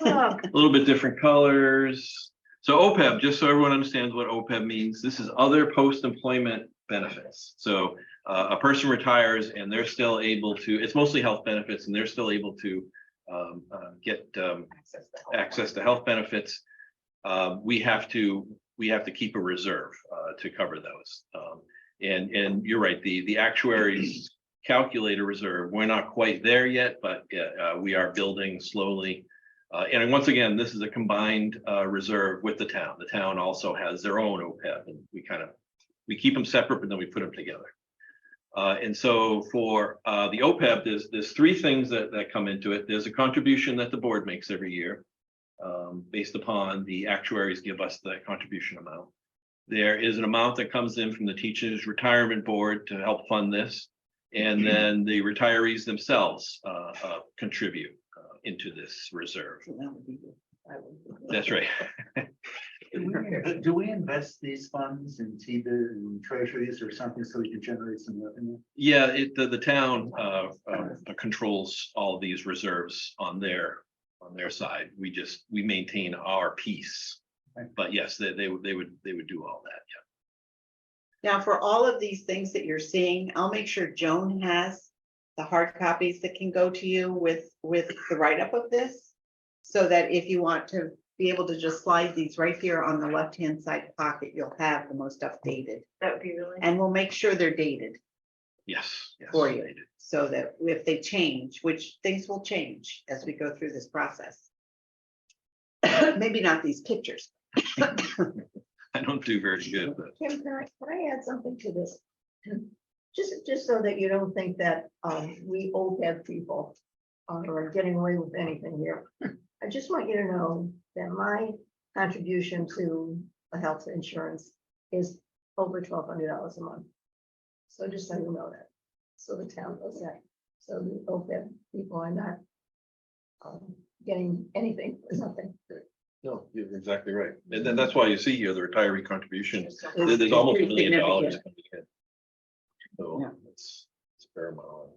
look, A little bit different colors. So OPEB, just so everyone understands what OPEB means, this is other post-employment benefits. So a person retires and they're still able to, it's mostly health benefits, and they're still able to get access to health benefits. We have to keep a reserve to cover those. And you're right, the actuaries calculate a reserve. We're not quite there yet, but we are building slowly. And once again, this is a combined reserve with the town. The town also has their own OPEB, and we keep them separate, but then we put them together. And so for the OPEB, there's three things that come into it. There's a contribution that the board makes every year, based upon the actuaries give us the contribution amount. There is an amount that comes in from the Teachers Retirement Board to help fund this, and then the retirees themselves contribute into this reserve. That's right. Do we invest these funds in T-bill and treasuries or something so we can generate some revenue? Yeah, the town controls all of these reserves on their side. We maintain our piece. Right. But yes, they would do all that, yeah. Now, for all of these things that you're seeing, I'll make sure Joan has the hard copies that can go to you with the write-up of this. So that if you want to be able to just slide these right here on the left-hand side pocket, you'll have the most updated. that would be really. And we'll make sure they're dated Yes. for you, so that if they change, which things will change as we go through this process. Maybe not these pictures. I don't do very good, but Kim, can I add something to this? Just so that you don't think that we OPEB people are getting away with anything here. I just want you to know that my contribution to a health insurance is over $1,200 a month. So just so you know that. So the town knows that. So the OPEB people are not getting anything for nothing. no, you're exactly right. And then that's why you see here the retiree contribution. It's There's almost $1 pretty million significant. coming in. So Yeah. it's a fair amount.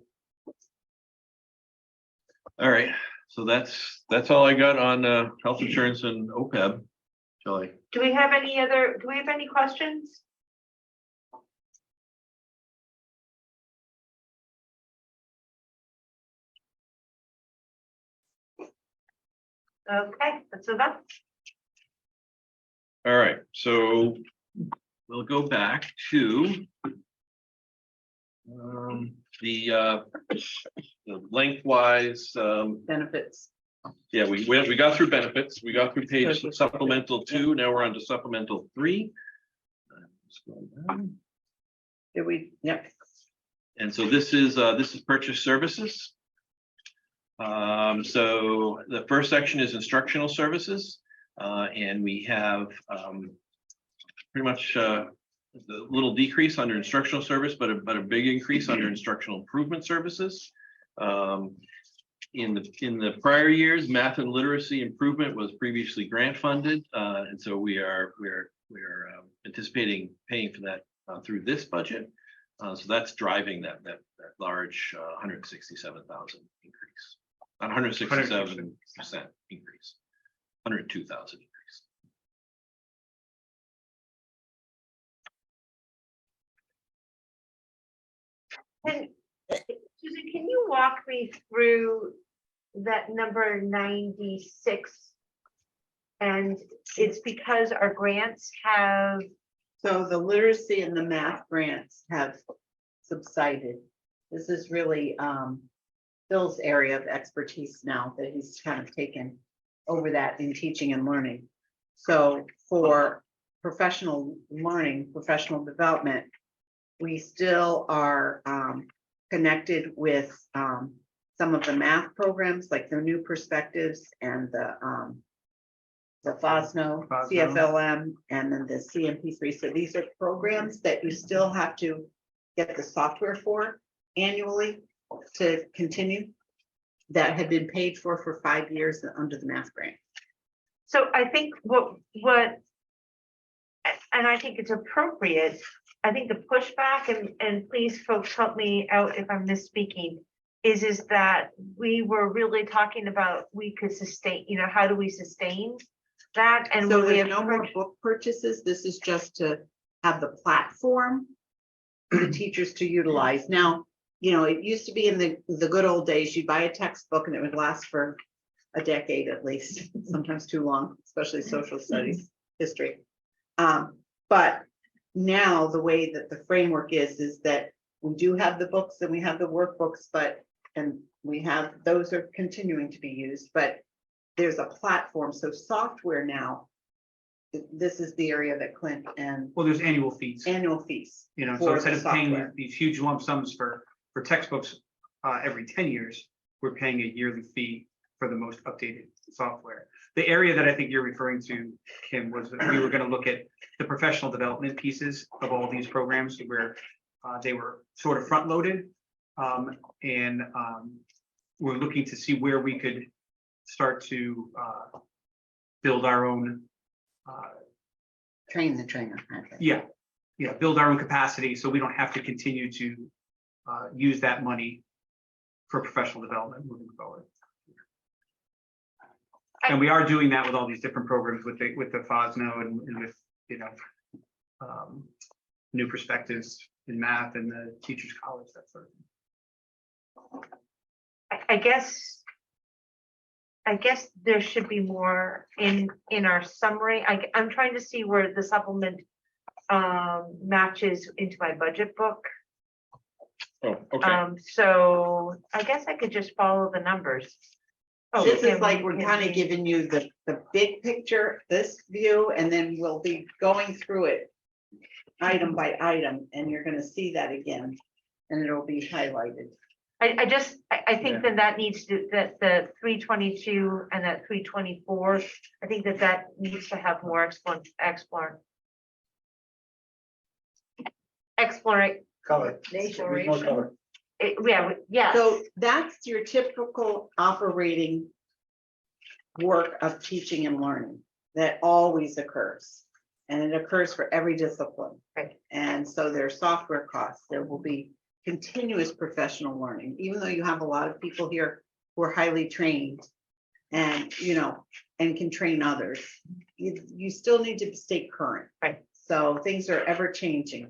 All right, so that's all I got on health insurance and OPEB. Shall I? Do we have any questions? Okay, so that's All right, so we'll go back to the lengthwise, Benefits. yeah, we got through benefits, we got through page supplemental 2, now we're on to supplemental 3. Scroll down. Did we, yep. And so this is purchase services. So the first section is instructional services, and we have pretty much a little decrease under instructional service, but a big increase under instructional improvement services. In the prior years, math and literacy improvement was previously grant funded, and so we're anticipating paying for that through this budget. So that's driving that large 167,000 increase, 167% increase, 102,000 increase. And Susan, can you walk me through that number 96? And it's because our grants have, So the literacy and the math grants have subsided. This is really Phil's area of expertise now that he's kind of taken over that in teaching and learning. So for professional learning, professional development, we still are connected with some of the math programs, like the New Perspectives and the FOSNO, CFLM, and then the CMP3. So these are programs that you still have to get the software for annually to continue, that had been paid for 5 years under the math grant. so I think what, and I think it's appropriate, I think the pushback, and please folks help me out if I'm misspeaking, is that we were really talking about we could sustain, how do we sustain that? And So we we have no more book purchases. This is just to have the platform for the teachers to utilize. Now, it used to be in the good old days, you'd buy a textbook and it would last for a decade at least, sometimes too long, especially social studies, history. But now the way that the framework is that we do have the books and we have the workbooks, and we have, those are continuing to be used, but there's a platform. So software now, this is the area that Clint and Well, there's annual fees, so so instead the of paying software. these huge lump sums for textbooks every 10 years, we're paying a yearly fee for the most updated software. The area that I think you're referring to, Kim, was that we were going to look at the professional development pieces of all these programs where they were sort of front loaded. And we're looking to see where we could start to build our own. Train the trainer. Yeah, build our own capacity so we don't have to continue to use that money for professional development moving forward. And we are doing that with all these different programs with the FOSNO and with, New Perspectives in math and the Teachers College, that sort of thing. I guess there should be more in our summary. I'm trying to see where the supplement matches into my budget book. Oh, okay. So I guess I could just follow the numbers. Oh, This is Kim, like, we're Kim, kind of Kim. giving you the big picture, this view, and then we'll be going through it item by item, and you're gonna see that again, and it'll be highlighted. I think that needs to, that the 322 and that 324, I think that needs to have more exploration. Color. More color. Yeah. So that's your typical operating work of teaching and learning that always occurs. And it occurs for every discipline. Right. And so there are software costs. There will be continuous professional learning, even though you have a lot of people here who are highly trained and, and can train others. You still need to stay current. Right. So things are ever changing,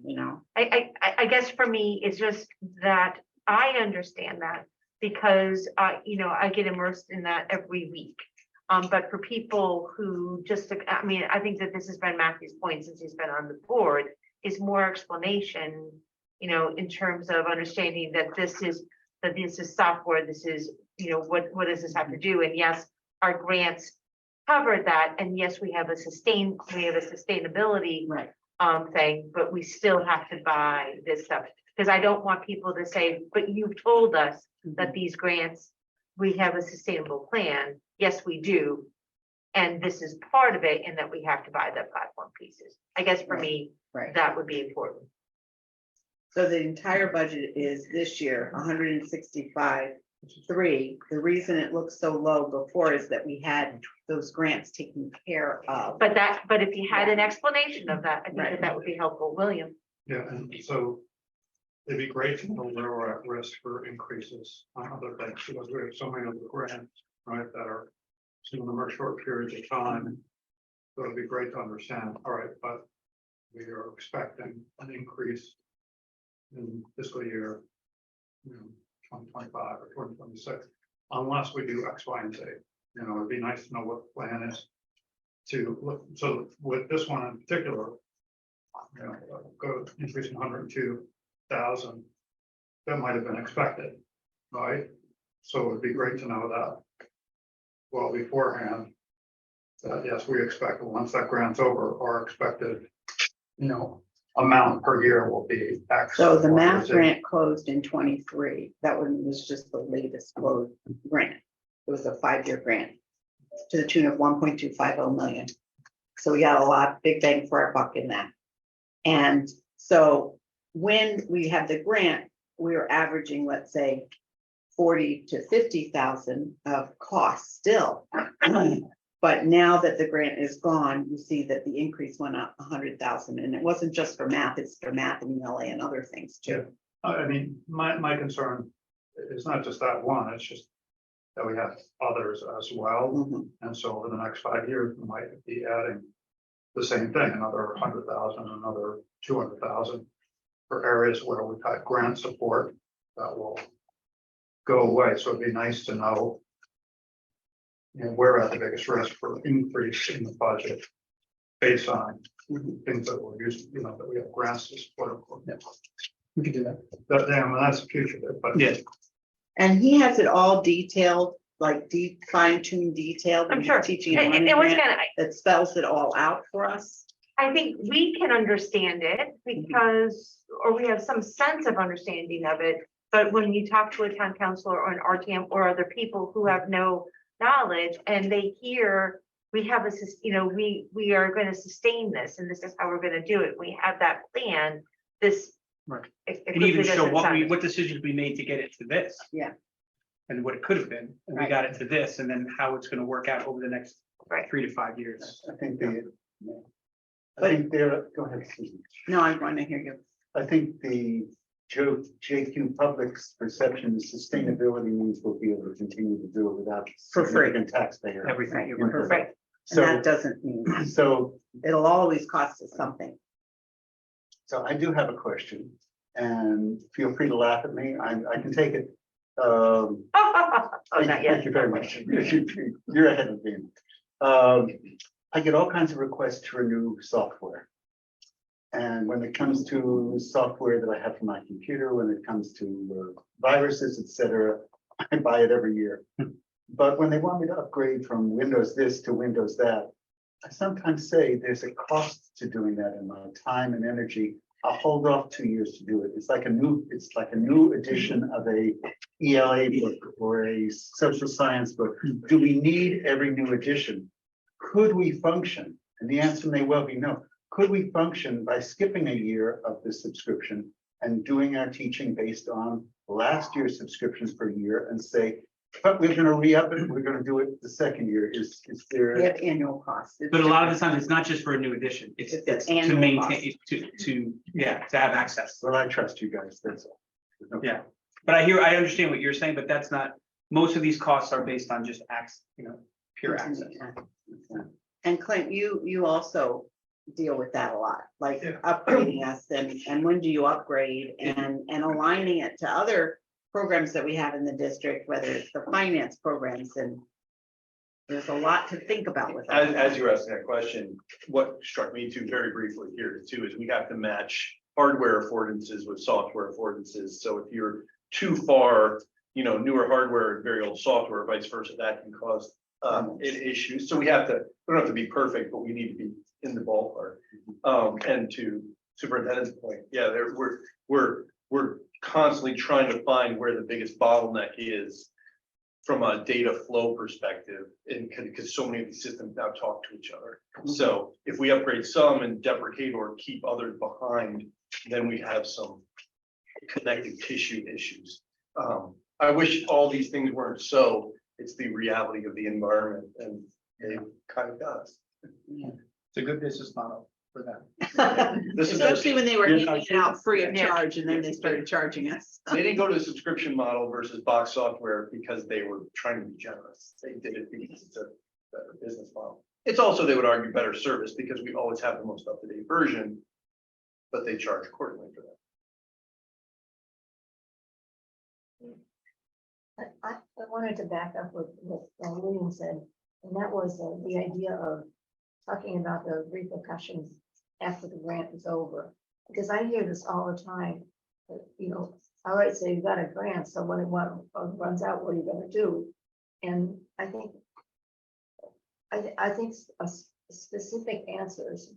I guess for me, it's just that I understand that because I get immersed in that every week. But for people who just, I mean, I think that this has been Matthew's point since he's been on the board, is more explanation, you know, in terms of understanding that this is software, this is, you know, what does this have to do? And yes, our grants cover that, and yes, we have a sustainability Right. thing, but we still have to buy this stuff. Because I don't want people to say, but you've told us that these grants, we have a sustainable plan. Yes, we do. And this is part of it, and that we have to buy the platform pieces. I guess for me, Right. that would be important. So the entire budget is this year, 165.3. The reason it looks so low before is that we had those grants taken care of. But if you had an explanation of that, I think Right. that would be helpful, William. Yeah, and so it'd be great to know where we're at risk for increases on other things, because we have so many of the grants, right, that are some of them are short periods of time. So it'd be great to understand, all right, but we are expecting an increase in fiscal year, 2025 or 2026, unless we do X, Y, and Z. You know, it'd be nice to know what the plan is to look. So with this one in particular, go increasing 102,000, that might have been expected, right? So it would be great to know that well beforehand. That yes, we expect once that grant's over, our expected, amount per year will be X. So the Y, math Z. grant closed in 23. That one was just the latest closed grant. It was a 5-year grant to the tune of 1.250 million. So we got a lot, big bang for our buck in that. And so when we had the grant, we were averaging, let's say, 40 to 50,000 of costs still. But now that the grant is gone, you see that the increase went up 100,000, and it wasn't just for math, it's for math and ELA and other things too. I mean, my concern is not just that one, it's just that we have others as well. Mhm. And so over the next 5 years, we might be adding the same thing, another 100,000, another 200,000 for areas where we've had grant support that will go away. So it'd be nice to know, where at the biggest risk for increase in the budget based on things that we're using, that we have grants to support. We can do that. That's the future, but Yeah. And he has it all detailed, like deep fine-tuned detailed. I'm when he's sure. Teaching And and it was learning kind of, that spells it all out for us. I think we can understand it because, or we have some sense of understanding of it. But when you talk to a town councilor or an RTM or other people who have no knowledge and they hear, we have we are going to sustain this and this is how we're going to do it. We have that plan, this. Right. it And even quickly show doesn't sound- what decisions we made to get it to this. Yeah. And what it could have been, and we Right. got it to this, and then how it's gonna work out over the next Right. 3 to 5 years. I think go ahead, Susan. No, I want to hear you. I think the JQ Public's perception is sustainability means we'll be able to continue to do it without For free. significant taxpayer. Everything. you're input. right. Perfect. And So, that doesn't mean, so it'll always cost us something. So I do have a question, and feel free to laugh at me. I can take it. Oh, not yet. Thank you very much. You're ahead of me. I get all kinds of requests to renew software. And when it comes to software that I have for my computer, when it comes to viruses, etc., I buy it every year. But when they want me to upgrade from Windows this to Windows that, I sometimes say there's a cost to doing that in my time and energy. I'll hold off 2 years to do it. It's like a new edition of a ELA book or a social science book. Do we need every new edition? Could we function? And the answer may well be no. Could we function by skipping a year of the subscription and doing our teaching based on last year's subscriptions per year and say, but we're going to re-up it, we're going to do it the second year. Is We there? have annual costs. It's But a lot of the different. times, it's not just for a new edition, it's It's an to annual maintain, to have access. Well, I trust you guys, that's all. There's no Yeah. But I understand what you're saying, but that's not, most of these costs are based on just pure access. And Clint, you also deal with that a lot, like upgrading us and when do you upgrade and aligning it to other programs that we have in the district, whether it's the finance programs and there's a lot to think about with As, that. as you were asking that question, what struck me too, very briefly here too, is we have to match hardware affordances with software affordances. So if you're too far, newer hardware and very old software, vice versa, that can cause issues. So we don't have to be perfect, but we need to be in the ballpark. And to Superintendent's point, yeah, we're constantly trying to find where the biggest bottleneck is from a data flow perspective, and because so many of these systems now talk to each other. So if we upgrade some and deprecate or keep others behind, then we have some connective tissue issues. I wish all these things weren't so. It's the reality of the environment, and it kind of does. It's a good business model for them. This is- Especially when they were Yeah. handing it out free of charge and then they started charging us. They didn't go to a subscription model versus box software because they were trying to be generous. They did it because it's a better business model. It's also, they would argue, better service because we always have the most up-to-date version, but they charge accordingly for that. I wanted to back up with what William said, and that was the idea of talking about the repercussions after the grant is over. Because I hear this all the time, all right, so you've got a grant, so when it runs out, what are you gonna do? And I think specific answers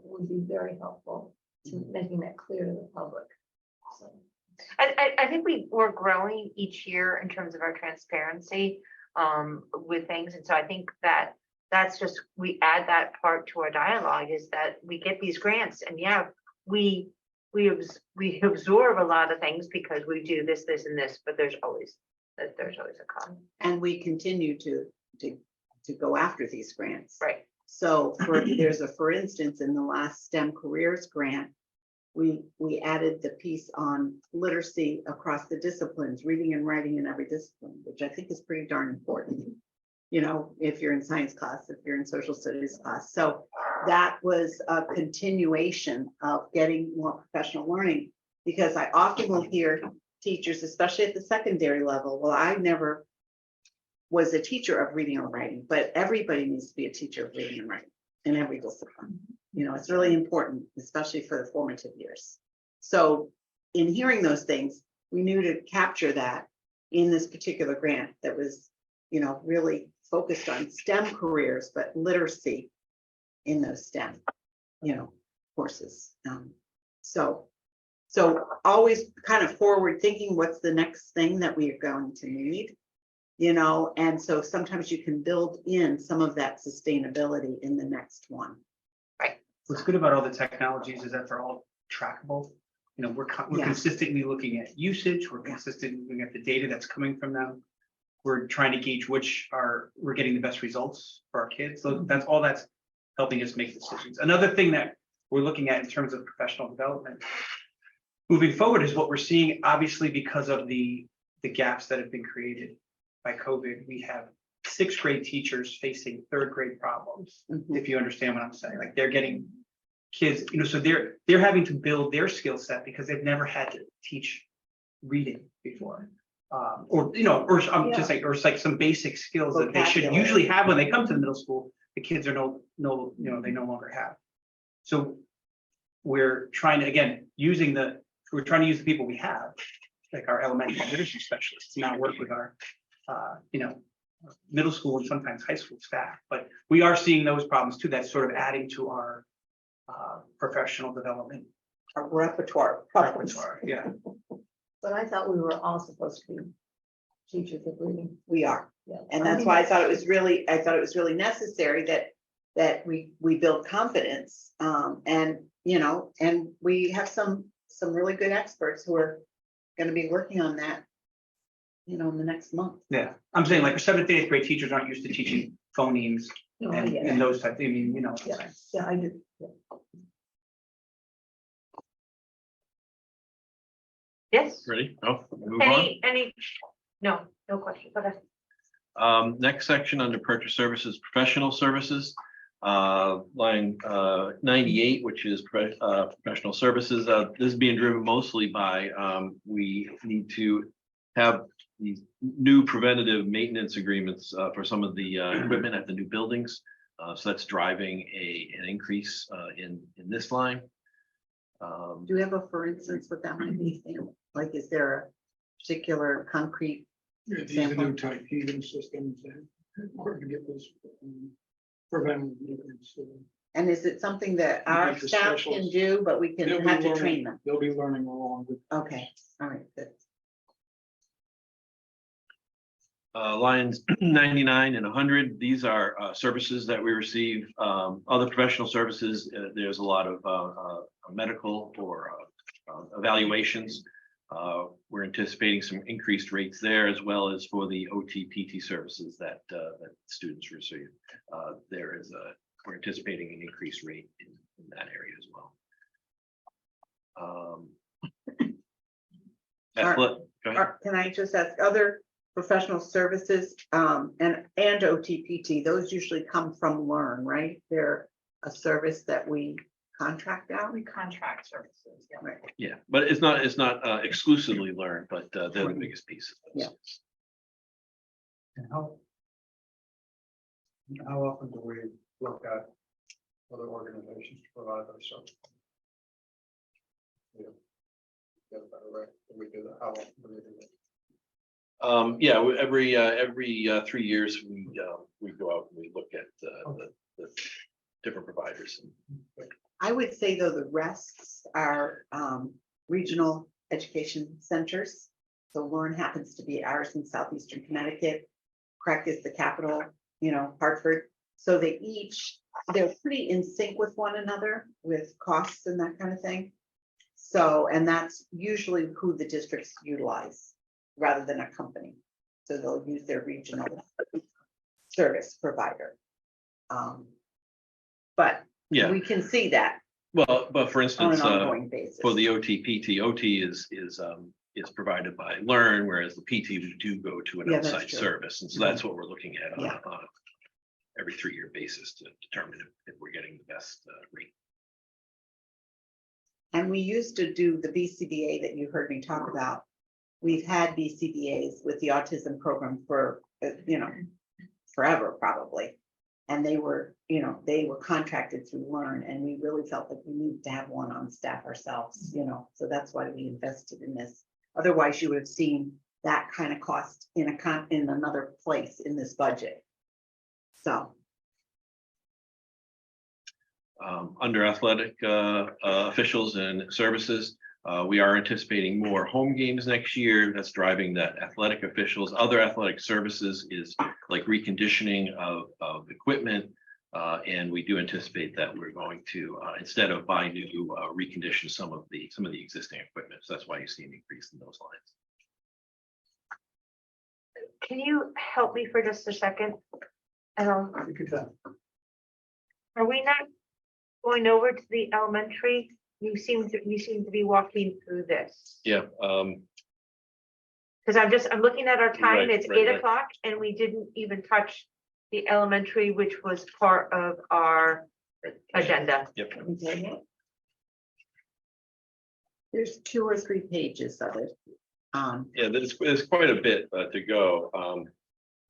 would be very helpful to making that clear to the public. So. I think we're growing each year in terms of our transparency with things. And so I think that's just, we add that part to our dialogue, is that we get these grants, and yeah, we absorb a lot of things because we do this, and this, but there's always a cost. And we continue to go after these grants. Right. So for instance, in the last STEM careers grant, we added the piece on literacy across the disciplines, reading and writing in every discipline, which I think is pretty darn important. If you're in science class, if you're in social studies class. So that was a continuation of getting more professional learning, because I often will hear teachers, especially at the secondary level, well, I never was a teacher of reading and writing, but everybody needs to be a teacher of reading and writing in every discipline. It's really important, especially for the formative years. So in hearing those things, we knew to capture that in this particular grant that was, really focused on STEM careers, but literacy in those STEM, courses. So always kind of forward thinking, what's the next thing that we are going to need, and so sometimes you can build in some of that sustainability in the next one. What's good about all the technologies is that they're all trackable. We're Yeah. consistently looking at usage. We're consistently looking at the data that's coming from them. We're trying to gauge we're getting the best results for our kids. So that's helping us make decisions. Another thing that we're looking at in terms of professional development moving forward is what we're seeing, obviously, because of the gaps that have been created by COVID. We have 6th grade teachers facing 3rd grade problems. If you understand what I'm saying, like they're getting kids, so they're having to build their skill set because they've never had to teach reading before. Or it's like some basic skills that they should usually have when they come to the middle school. The kids are they no longer have. So we're trying to, again, use the people we have, like our elementary literacy specialists, now work with our, middle school and sometimes high school staff. But we are seeing those problems too. That's sort of adding to our professional development. Our repertoire. Yeah. But I thought we were all supposed to be teachers of reading. We are. Yeah. And that's why I thought it was really necessary that we build confidence. And we have some really good experts who are going to be working on that, in the next month. Yeah. I'm saying, like, our 7th and 8th grade teachers aren't used to teaching phonemes and those types. Yeah, I do. Yeah. Yes, Ready? Oh, move on. no question. Okay. Next section under purchase services, professional services, line 98, which is professional services. This is being driven mostly by we need to have these new preventative maintenance agreements for some of the equipment at the new buildings. So that's driving an increase in this line. Do you have a, for instance, what that might be? Like, is there a particular concrete? These are new type heating systems and we're to get this preventive maintenance. And is it something that our Make the staff can specialists. do, but we can They'll be have to learning- train them? They'll be learning along with. Okay, all right, good. Lines 99 and 100, these are services that we receive. Other professional services, there's a lot of medical or evaluations. We're anticipating some increased rates there, as well as for the OT-PT services that students receive. We're anticipating an increased rate in that area as well. Go ahead. Can I just ask, other professional services and OTPT, those usually come from Learn, right? They're a service that we contract out. We contract services, yeah. Right. Yeah, but it's not exclusively Learn, but they're the biggest piece. Yeah. And how often do we look at other organizations to provide our service? Yeah. Get a better rate. We do that. How often do we do that? Yeah, every 3 years we go out and we look at the different providers. I would say though, the rests are regional education centers. So Lauren happens to be ours in southeastern Connecticut. Craig is the capital, Hartford. So they're pretty in sync with one another with costs and that kind of thing. So, and that's usually who the districts utilize rather than a company. So they'll use their regional service provider. But Yeah, we can see that well, but for on instance, an ongoing basis. for the OT-PT, OT is provided by Learn, whereas the PT do go to an Yeah, that's outside true. service, and so that's what we're looking at on Yeah. a every 3-year basis to determine if we're getting the best rate. And we used to do the BCBA that you heard me talk about. We've had BCBAs with the autism program for, forever probably. And they were contracted through Learn, and we really felt that we needed to have one on staff ourselves, so that's why we invested in this. Otherwise, you would have seen that kind of cost in another place in this budget. So. Under athletic officials and services, we are anticipating more home games next year. That's driving that athletic officials. Other athletic services is like reconditioning of equipment. And we do anticipate that we're going to, instead of buy new, recondition some of the existing equipment. So that's why you see an increase in those lines. Can you help me for just a second? You could tell. Are we not going over to the elementary? You seem to be walking through this. Yeah. Because I'm looking at our time, Right, it's right, 8 right. o'clock and we didn't even touch the elementary, which was part of our agenda. Yep. There's 2 or 3 pages of it. Yeah, there's quite a bit to go.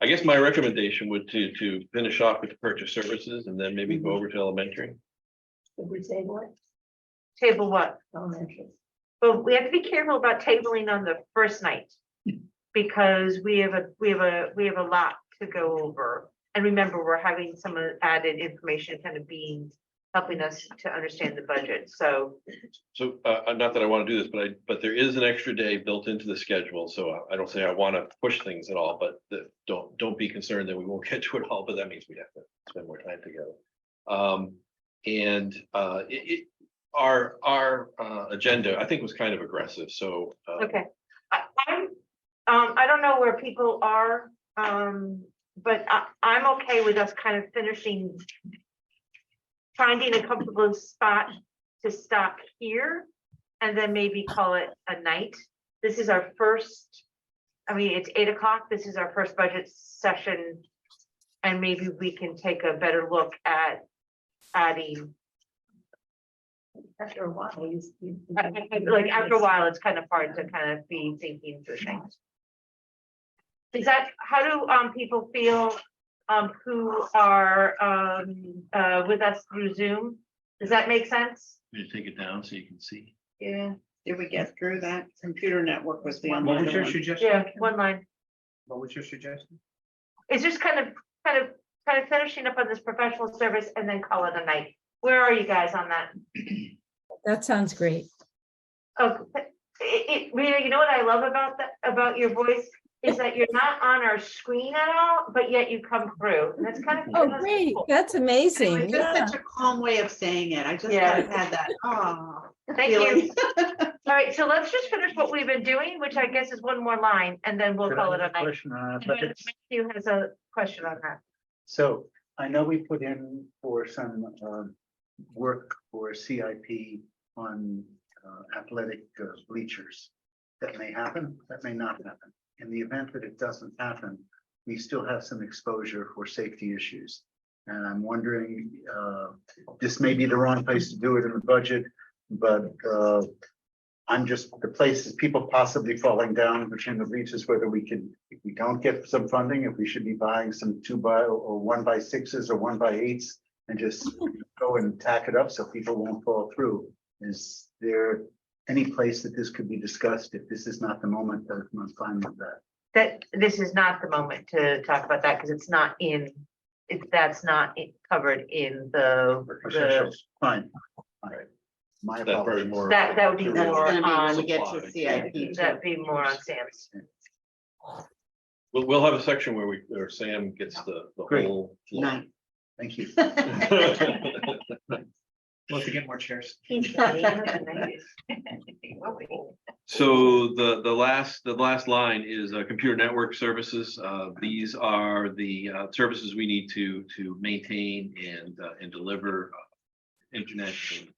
I guess my recommendation would to finish off with the purchase services and then maybe go over to elementary. Did we say what? Table what? Elementary. But we have to be careful about tabling on the first night. Because we have a lot to go over. And remember, we're having some added information kind of helping us to understand the budget, so. So not that I want to do this, but there is an extra day built into the schedule. So I don't say I want to push things at all, but don't be concerned that we won't get to it all, but that means we have to spend more time together. Our agenda, I think, was kind of aggressive, so. Okay, I don't know where people are, but I'm okay with us kind of finding a comfortable spot to stop here and then maybe call it a night. This is our first, it's 8 o'clock. This is our first budget session. And maybe we can take a better look at adding. After a while, Like after a while, it's kind of hard to kind of be thinking through things. Is that, how do people feel who are with us through Zoom? Does that make sense? You take it down so you can see. Yeah, Did we get through that? Computer network was the only What was other your one. suggestion? yeah, one line. What was your suggestion? It's just kind of finishing up on this professional service and then call it a night. Where are you guys on that? That sounds great. Oh, Rita, you know what I love about that, about your voice, is that you're not on our screen at all, but yet you come through. And that's kind of. Oh, great. That's amazing. It's Yeah. just such a calm way of saying it. I just Yeah. kind of had that, oh. Thank you. All right, so let's just finish what we've been doing, which I guess is one more line, and then we'll Could I call it have a night. question on that? And But then it's- Matthew has a question on that. So I know we put in for some work for CIP on athletic bleachers. That may happen, that may not happen. In the event that it doesn't happen, we still have some exposure for safety issues. And I'm wondering, this may be the wrong place to do it in the budget, but I'm just, the places, people possibly falling down between the bleachers, whether we can, if we don't get some funding, if we should be buying some 2x or 1x6s or 1x8s and just go and tack it up so people won't fall through. Is there any place that this could be discussed? If this is not the moment, that I'm fine with that. That this is not the moment to talk about that because it's not in, that's not covered in the, Fine. All right. My That's very apologies. more. that would be That's more gonna be when on, we get to CIP. that'd be more on Sam's. We'll have a section where Sam gets the Great. whole. floor. Night. Thank you. We'll have to get more chairs. So the last line is computer network services. These are the services we need to maintain and deliver internet and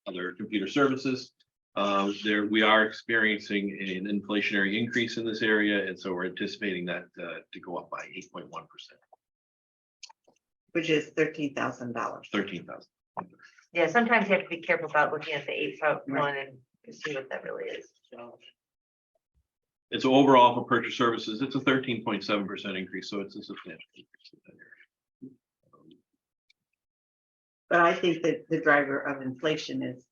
other computer services. We are experiencing an inflationary increase in this area, and so we're anticipating that to go up by 8.1%, Which is $13,000. 13,000. Yeah, sometimes you have to be careful about looking at the 8.1 and see what that really is. It's overall for purchase services, it's a 13.7% increase, so it's a substantial increase in that area. But I think that the driver of inflation is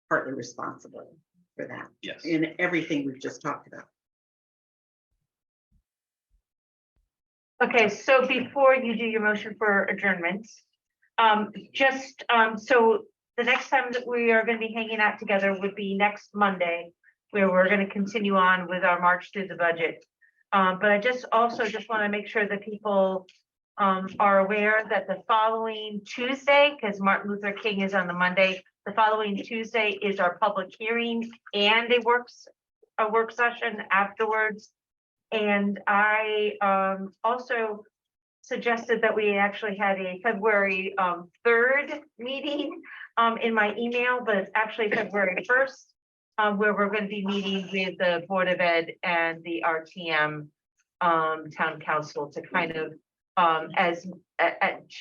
partly responsible for that Yes. in everything we've just talked about. Okay, so before you do your motion for adjournment, so the next time that we are gonna be hanging out together would be next Monday, where we're gonna continue on with our march through the budget. But I just wanna make sure that people are aware that the following Tuesday, because Martin Luther King is on the Monday, the following Tuesday is our public hearing and a work session afterwards. And I also suggested that we actually had a February 3rd meeting in my email, but it's actually February 1st, where we're going to be meeting with the Board of Ed and the RTM Town Council to kind of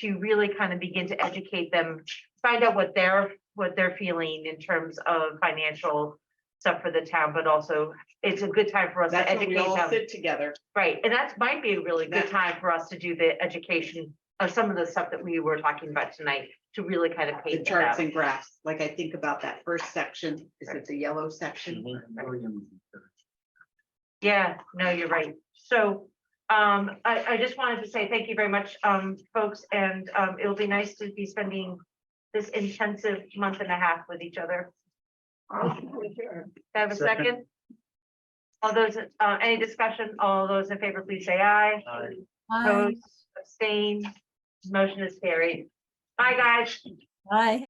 to really kind of begin to educate them, find out what they're feeling in terms of financial stuff for the town, but also it's a good time for us to That's when we educate all them. sit together. Right, and that might be a really good time for us to do the education of some of the stuff that we were talking about tonight, to really kind of The paint that charts out. and graphs, like I think about that first section, is it the yellow section? Yeah, no, you're right. So I just wanted to say thank you very much, folks, and it'll be nice to be spending this intensive month and a half with each other. Have a second? All those, any discussion, all those in favor, please say aye. Aye. Bye. Opposed, abstain, motion is carried. Bye, guys. Bye.